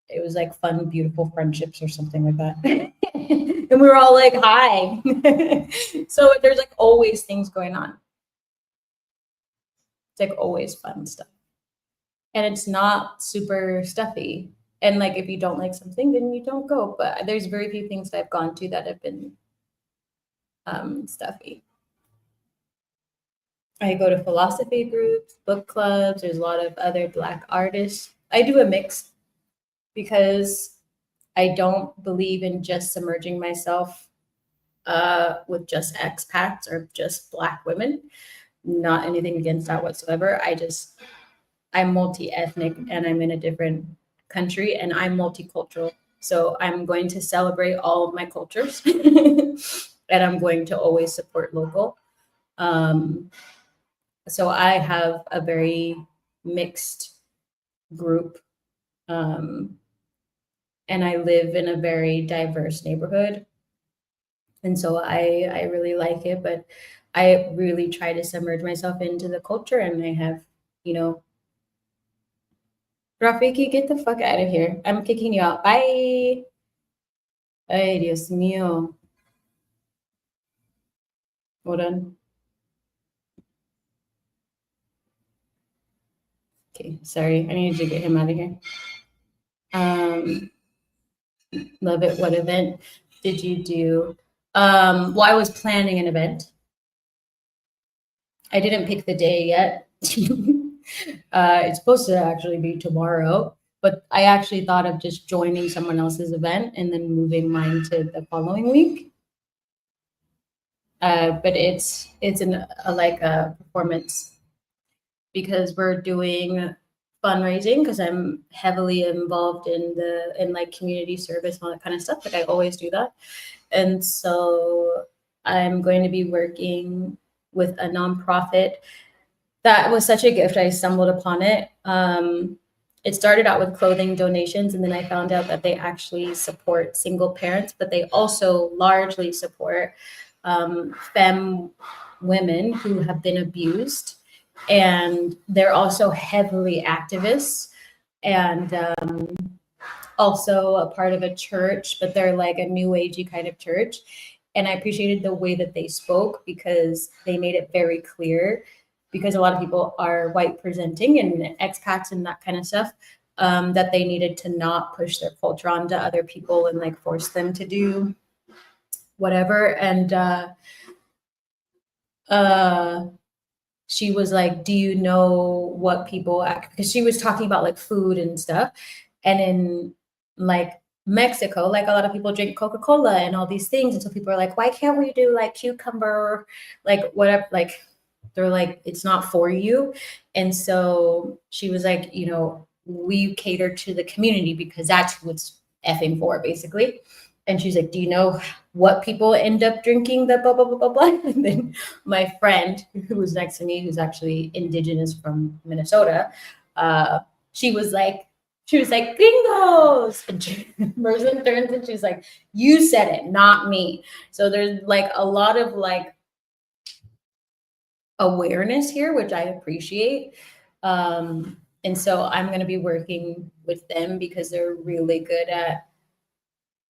it was like fun beautiful friendships or something like that. And we were all like hi. So there's like always things going on. It's like always fun stuff and it's not super stuffy. And like if you don't like something then you don't go, but there's very few things that I've gone to that have been stuffy. I go to philosophy groups, book clubs. There's a lot of other Black artists. I do a mix because I don't believe in just submerging myself with just expats or just Black women. Not anything against that whatsoever. I'm multi-ethnic and I'm in a different country and I'm multicultural. So I'm going to celebrate all of my cultures and I'm going to always support local. Um, so I have a very mixed group, um, and I live in a very diverse neighborhood. And so I really like it, but I really try to submerge myself into the culture and I have, you know, Rafiki, get the fuck out of here. I'm kicking you out. Bye. Ay, Dios mío. Hold on. Okay, sorry. I need to get him out of here. Um, love it. What event did you do? Well, I was planning an event. I didn't pick the day yet. It's supposed to actually be tomorrow, but I actually thought of just joining someone else's event and then moving mine to the following week. But it's like a performance because we're doing fundraising because I'm heavily involved in like community service and all that kind of stuff. Like I always do that. And so I'm going to be working with a nonprofit. That was such a gift. I stumbled upon it. It started out with clothing donations, and then I found out that they actually support single parents, but they also largely support femme women who have been abused. And they're also heavily activists and also a part of a church, but they're like a new agey kind of church. And I appreciated the way that they spoke because they made it very clear because a lot of people are white presenting and expats and that kind of stuff, that they needed to not push their culture onto other people and like force them to do whatever. And she was like, do you know what people act? Because she was talking about like food and stuff. And in like Mexico, like a lot of people drink Coca-Cola and all these things. And so people are like, why can't we do like cucumber, like whatever, like they're like, it's not for you. And so she was like, you know, we cater to the community because that's who it's effing for, basically. And she's like, do you know what people end up drinking the blah, blah, blah, blah, blah? And then my friend who was next to me, who's actually indigenous from Minnesota, she was like, gringos. And Merlin turns and she's like, you said it, not me. So there's like a lot of like awareness here, which I appreciate. And so I'm going to be working with them because they're really good at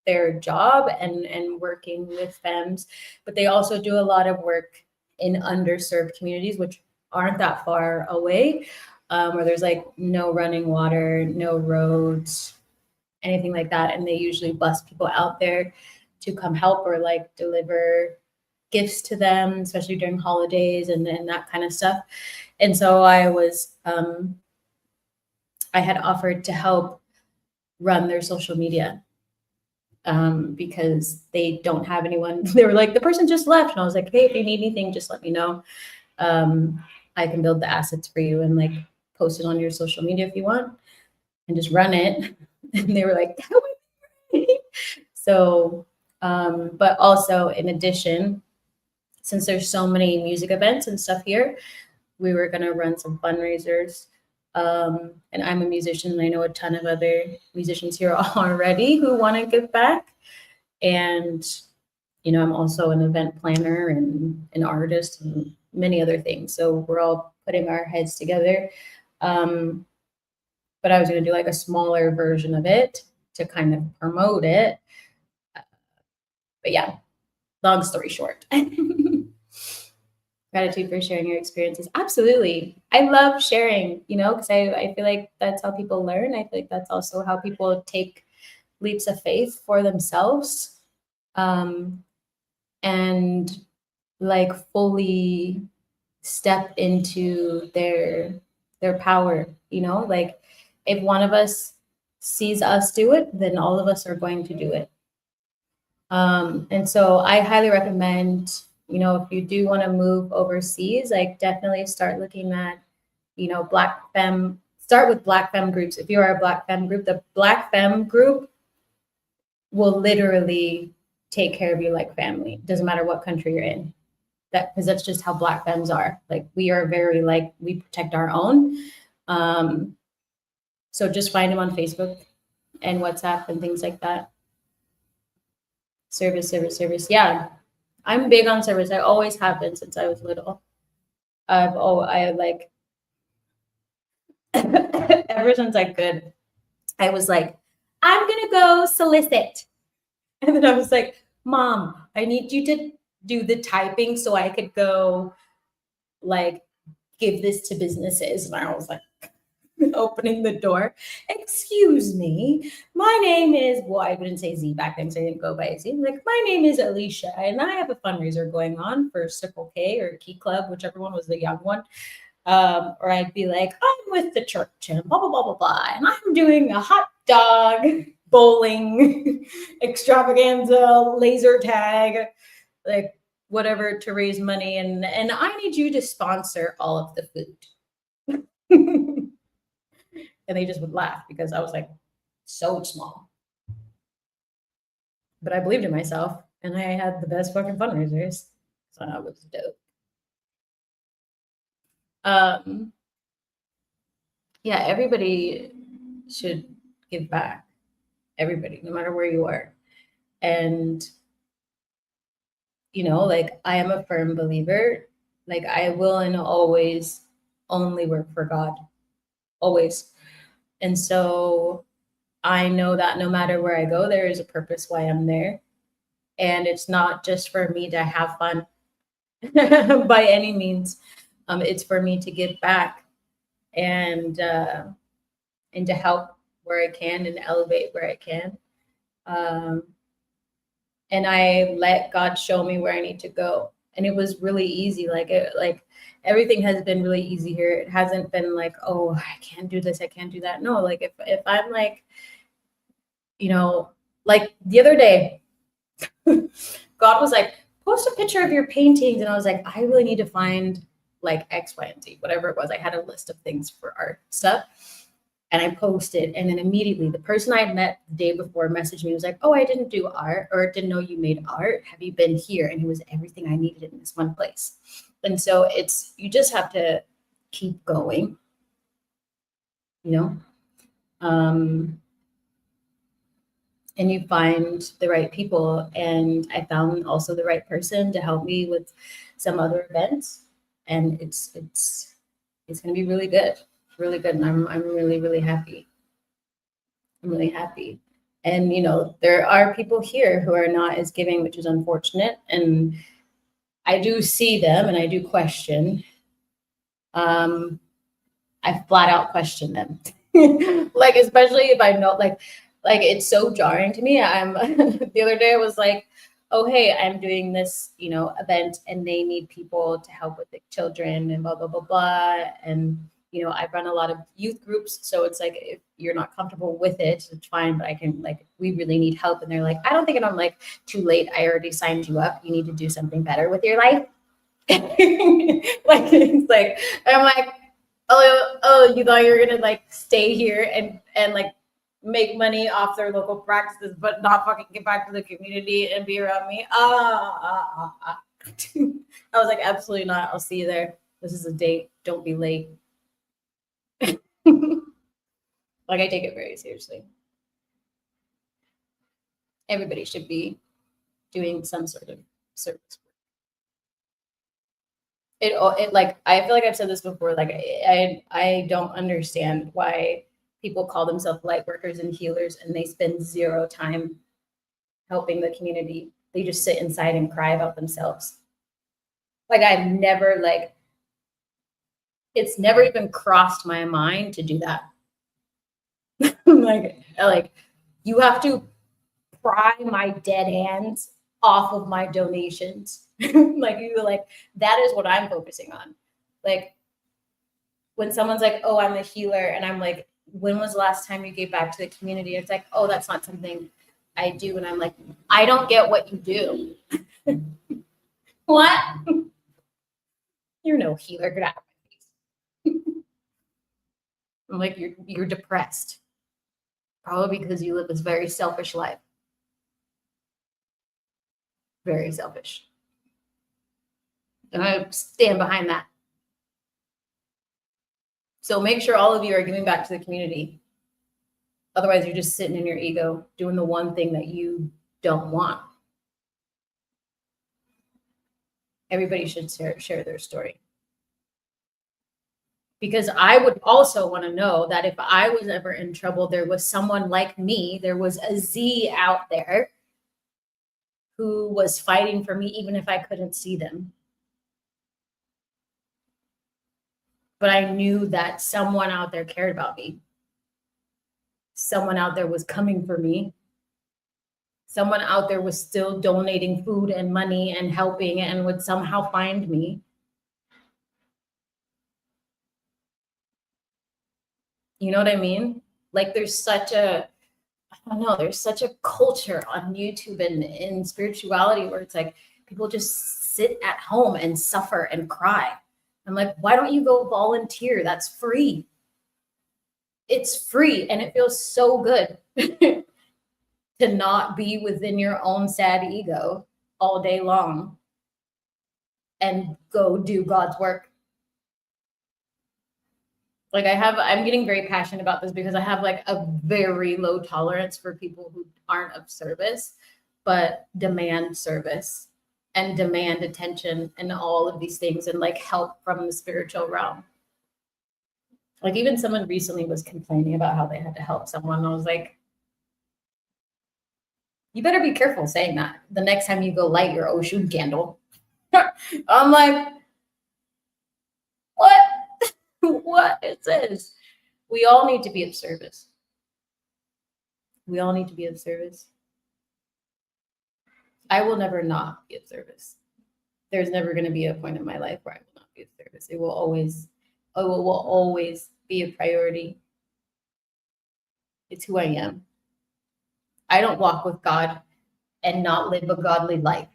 their job and working with femmes, but they also do a lot of work in underserved communities, which aren't that far away, where there's like no running water, no roads, anything like that. And they usually bus people out there to come help or like deliver gifts to them, especially during holidays and that kind of stuff. And so I had offered to help run their social media because they don't have anyone. They were like, the person just left. And I was like, hey, if you need anything, just let me know. I can build the assets for you and like post it on your social media if you want and just run it. And they were like, so, but also in addition, since there's so many music events and stuff here, we were going to run some fundraisers. And I'm a musician and I know a ton of other musicians here already who want to give back. And, you know, I'm also an event planner and an artist and many other things. So we're all putting our heads together. But I was going to do like a smaller version of it to kind of promote it. But yeah, long story short. Gratitude for sharing your experiences. Absolutely. I love sharing, you know, because I feel like that's how people learn. I feel like that's also how people take leaps of faith for themselves. And like fully step into their power, you know, like if one of us sees us do it, then all of us are going to do it. And so I highly recommend, you know, if you do want to move overseas, like definitely start looking at, you know, start with Black femme groups. If you are a Black femme group, the Black femme group will literally take care of you like family. Doesn't matter what country you're in. Because that's just how Black femmes are. Like we are very like we protect our own. So just find them on Facebook and WhatsApp and things like that. Service. Yeah, I'm big on service. I always have been since I was little. I like ever since I could. I was like, I'm gonna go solicit, and then I was like, Mom, I need you to do the typing so I could go like give this to businesses. And I was like, opening the door. Excuse me, my name is, well, I wouldn't say Z back then, so I didn't go by Z. Like, my name is Alicia, and I have a fundraiser going on for Circle K or Key Club, whichever one was the young one. Or I'd be like, I'm with the church and blah, blah, blah, blah, blah. And I'm doing a hot dog bowling extravaganza, laser tag, like whatever to raise money. And I need you to sponsor all of the food. And they just would laugh because I was like so small. But I believed in myself and I had the best fucking fundraisers. So that was dope. Yeah, everybody should give back. Everybody, no matter where you are. And, you know, like I am a firm believer, like I will and always only work for God. Always. And so I know that no matter where I go, there is a purpose why I'm there. And it's not just for me to have fun by any means. It's for me to give back and to help where I can and elevate where I can. And I let God show me where I need to go. And it was really easy. Like everything has been really easy here. It hasn't been like, oh, I can't do this, I can't do that. No, like if I'm like, you know, like the other day, God was like, post a picture of your paintings. And I was like, I really need to find like X, Y, and Z, whatever it was. I had a list of things for art stuff. And I posted, and then immediately the person I had met the day before messaged me, was like, oh, I didn't do art, or didn't know you made art. Have you been here? And it was everything I needed in this one place. And so you just have to keep going, you know? And you find the right people. And I found also the right person to help me with some other events. And it's going to be really good. Really good. And I'm really, really happy. I'm really happy. And, you know, there are people here who are not as giving, which is unfortunate. And I do see them and I do question. I flat out question them. Like, especially if I know, like it's so jarring to me. I'm the other day I was like, oh, hey, I'm doing this, you know, event and they need people to help with the children and blah, blah, blah, blah. And, you know, I run a lot of youth groups. So it's like, if you're not comfortable with it, it's fine, but I can, like, we really need help. And they're like, I don't think, and I'm like, too late. I already signed you up. You need to do something better with your life. Like, it's like, I'm like, oh, you thought you were going to like stay here and like make money off their local practices, but not fucking get back to the community and be around me. I was like, absolutely not. I'll see you there. This is a date. Don't be late. Like, I take it very seriously. Everybody should be doing some sort of service work. It like, I feel like I've said this before, like I don't understand why people call themselves light workers and healers and they spend zero time helping the community. They just sit inside and cry about themselves. Like, I've never, like, it's never even crossed my mind to do that. like you have to pry my dead hands off of my donations. Like, that is what I'm focusing on. Like when someone's like, oh, I'm a healer, and I'm like, when was the last time you gave back to the community? It's like, oh, that's not something I do. And I'm like, I don't get what you do. What? You're no healer. Get out of my face. I'm like, you're depressed. Probably because you live this very selfish life. Very selfish. And I stand behind that. So make sure all of you are giving back to the community. Otherwise, you're just sitting in your ego doing the one thing that you don't want. Everybody should share their story. Because I would also want to know that if I was ever in trouble, there was someone like me, there was a Z out there who was fighting for me, even if I couldn't see them. But I knew that someone out there cared about me. Someone out there was coming for me. Someone out there was still donating food and money and helping and would somehow find me. You know what I mean? Like there's such a, I don't know, there's such a culture on YouTube and in spirituality where it's like people just sit at home and suffer and cry. I'm like, why don't you go volunteer? That's free. It's free and it feels so good to not be within your own sad ego all day long and go do God's work. Like I'm getting very passionate about this because I have like a very low tolerance for people who aren't of service, but demand service and demand attention and all of these things and like help from the spiritual realm. Like even someone recently was complaining about how they had to help someone. I was like, you better be careful saying that the next time you go light your Oshun candle. I'm like, what? What is this? We all need to be of service. We all need to be of service. I will never not be of service. There's never going to be a point in my life where I will not be of service. It will always be a priority. It's who I am. I don't walk with God and not live a godly life.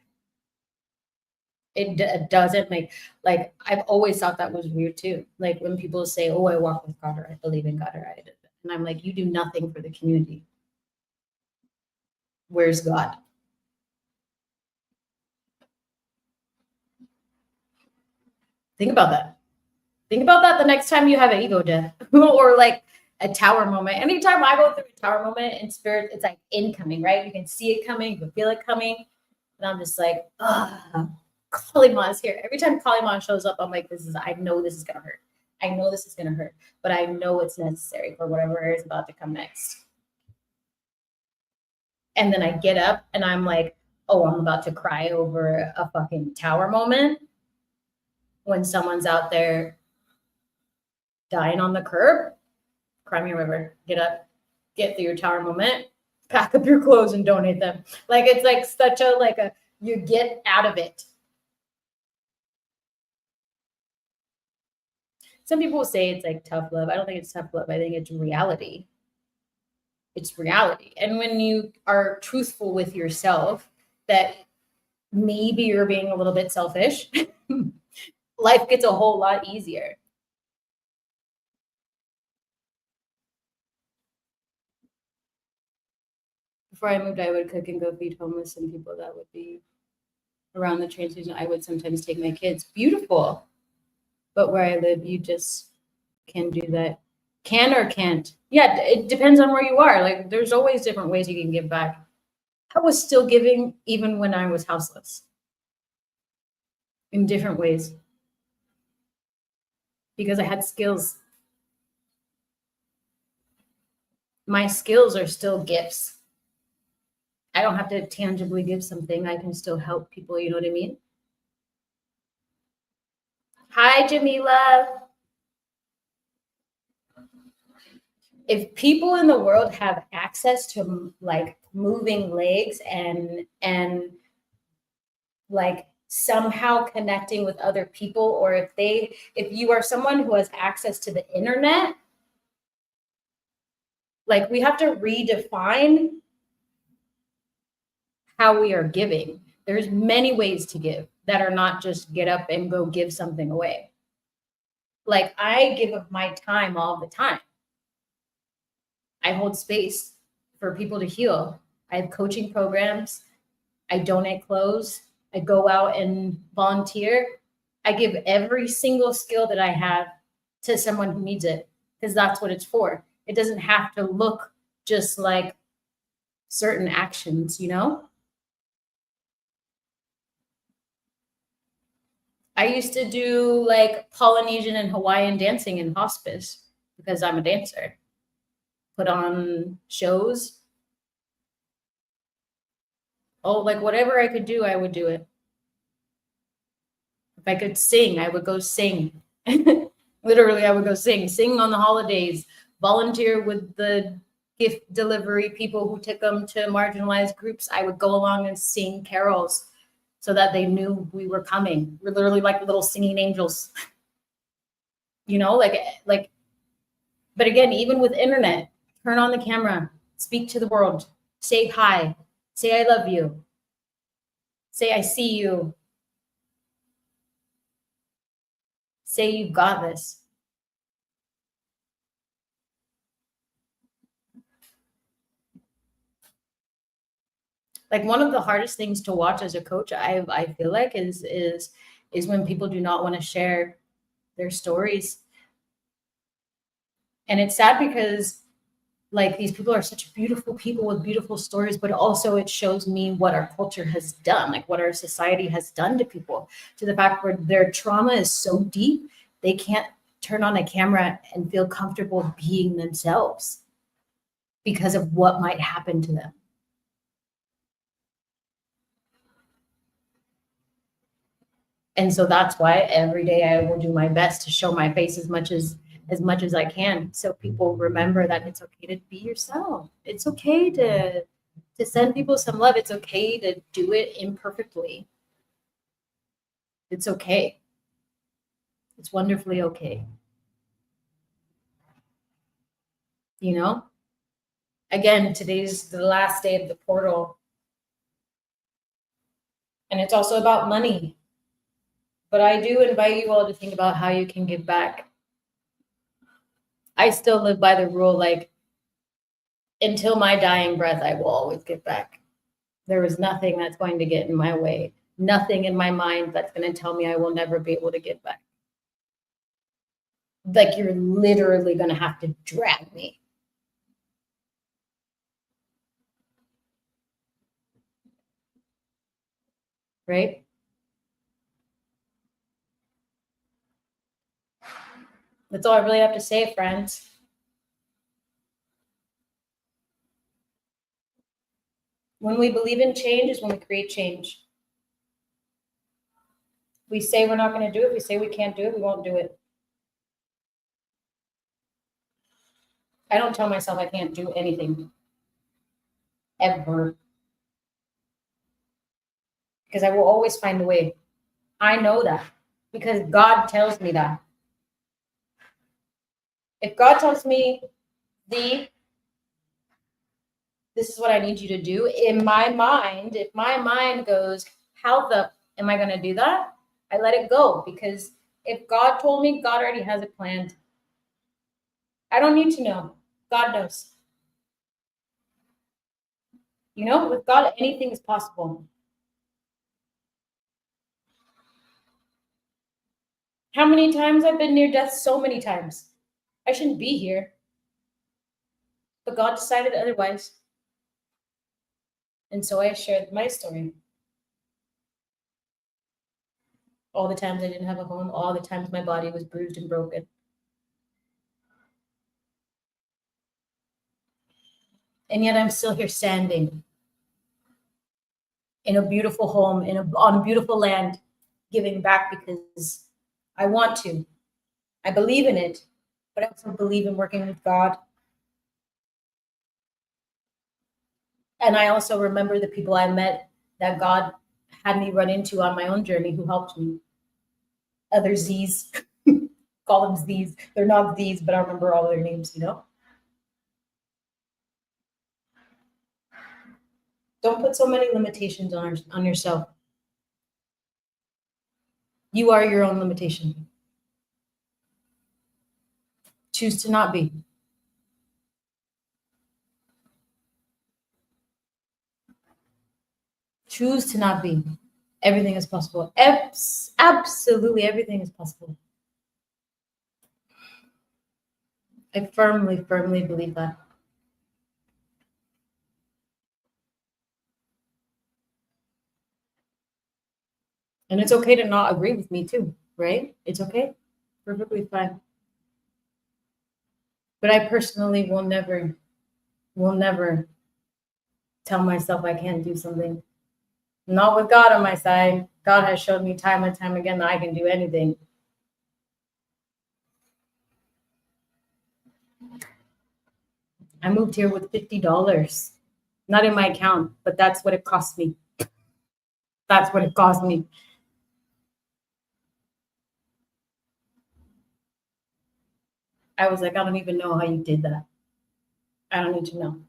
It doesn't make, like, I've always thought that was weird too. Like when people say, oh, I walk with God or I believe in God or I did. And I'm like, you do nothing for the community. Where's God? Think about that. Think about that the next time you have an ego death or like a tower moment. Anytime I go through a tower moment in spirit, it's like incoming, right? You can see it coming, you can feel it coming. And I'm just like, Kalima's here. Every time Kalima shows up, I'm like, I know this is going to hurt. I know this is going to hurt, but I know it's necessary for whatever is about to come next. And then I get up and I'm like, oh, I'm about to cry over a fucking tower moment when someone's out there dying on the curb. Cry me a river. Get up, get through your tower moment, pack up your clothes and donate them. Like it's like such a you get out of it. Some people say it's like tough love. I don't think it's tough love. I think it's reality. It's reality. And when you are truthful with yourself that maybe you're being a little bit selfish, life gets a whole lot easier. Before I moved, I would cook and go feed homeless and people that would be around the train station. I would sometimes take my kids. Beautiful. But where I live, you just can do that. Can or can't. Yeah, it depends on where you are. Like there's always different ways you can give back. I was still giving even when I was houseless. In different ways. Because I had skills. My skills are still gifts. I don't have to tangibly give something. I can still help people. You know what I mean? Hi, Jamila. If people in the world have access to like moving legs and like somehow connecting with other people, or if you are someone who has access to the internet, like we have to redefine how we are giving. There's many ways to give that are not just get up and go give something away. Like I give of my time all the time. I hold space for people to heal. I have coaching programs. I donate clothes. I go out and volunteer. I give every single skill that I have to someone who needs it, because that's what it's for. It doesn't have to look just like certain actions, you know? I used to do like Polynesian and Hawaiian dancing in hospice because I'm a dancer. Put on shows. Oh, like whatever I could do, I would do it. If I could sing, I would go sing. Literally, I would go sing on the holidays, volunteer with the gift delivery people who took them to marginalized groups. I would go along and sing carols so that they knew we were coming. We're literally like little singing angels, you know, like, but again, even with internet, turn on the camera, speak to the world, say hi, say I love you, say I see you, say you've got this. Like one of the hardest things to watch as a coach, I feel like is when people do not want to share their stories. And it's sad because like these people are such beautiful people with beautiful stories, but also it shows me what our culture has done, like what our society has done to people, to the fact where their trauma is so deep, they can't turn on a camera and feel comfortable being themselves because of what might happen to them. And so that's why every day I will do my best to show my face as much as I can, so people remember that it's okay to be yourself. It's okay to send people some love. It's okay to do it imperfectly. It's okay. It's wonderfully okay. You know? Again, today's the last day of the portal. And it's also about money. But I do invite you all to think about how you can give back. I still live by the rule, like, until my dying breath, I will always give back. There is nothing that's going to get in my way, nothing in my mind that's going to tell me I will never be able to give back. Like, you're literally going to have to drag me. Right? That's all I really have to say, friends. When we believe in change is when we create change. We say we're not going to do it. We say we can't do it. We won't do it. I don't tell myself I can't do anything. Ever. Because I will always find a way. I know that. Because God tells me that. If God tells me, this is what I need you to do, in my mind, if my mind goes, how the am I going to do that? I let it go, because if God told me, God already has it planned. I don't need to know. God knows. You know, with God, anything is possible. How many times I've been near death? So many times. I shouldn't be here. But God decided otherwise. And so I shared my story. All the times I didn't have a home, all the times my body was bruised and broken. And yet I'm still here standing in a beautiful home, on a beautiful land, giving back because I want to. I believe in it, but I also believe in working with God. And I also remember the people I met that God had me run into on my own journey who helped me. Other Z's, call them Z's. They're not Z's, but I remember all their names, you know? Don't put so many limitations on yourself. You are your own limitation. Choose to not be. Choose to not be. Everything is possible. Absolutely everything is possible. I firmly, firmly believe that. And it's okay to not agree with me too, right? It's okay. Perfectly fine. But I personally will never tell myself I can't do something. Not with God on my side. God has shown me time and time again that I can do anything. I moved here with $50. Not in my account, but that's what it cost me. That's what it cost me. I was like, I don't even know how you did that. I don't need to know.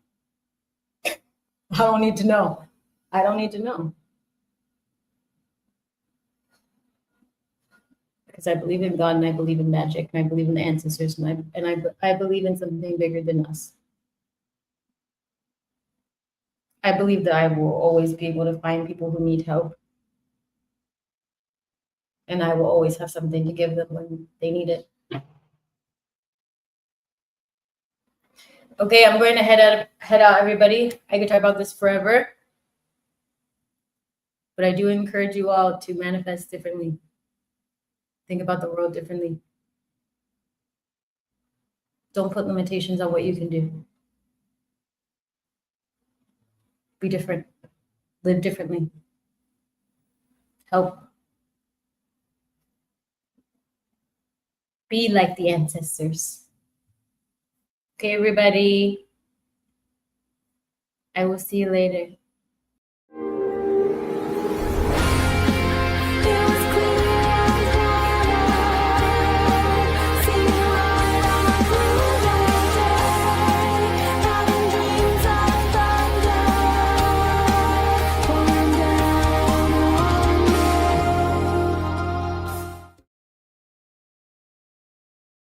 I don't need to know. I don't need to know. Because I believe in God and I believe in magic and I believe in the ancestors and I believe in something bigger than us. I believe that I will always be able to find people who need help. And I will always have something to give them when they need it. Okay, I'm going to head out, everybody. I could talk about this forever. But I do encourage you all to manifest differently. Think about the world differently. Don't put limitations on what you can do. Be different. Live differently. Help. Be like the ancestors. Okay, everybody. I will see you later.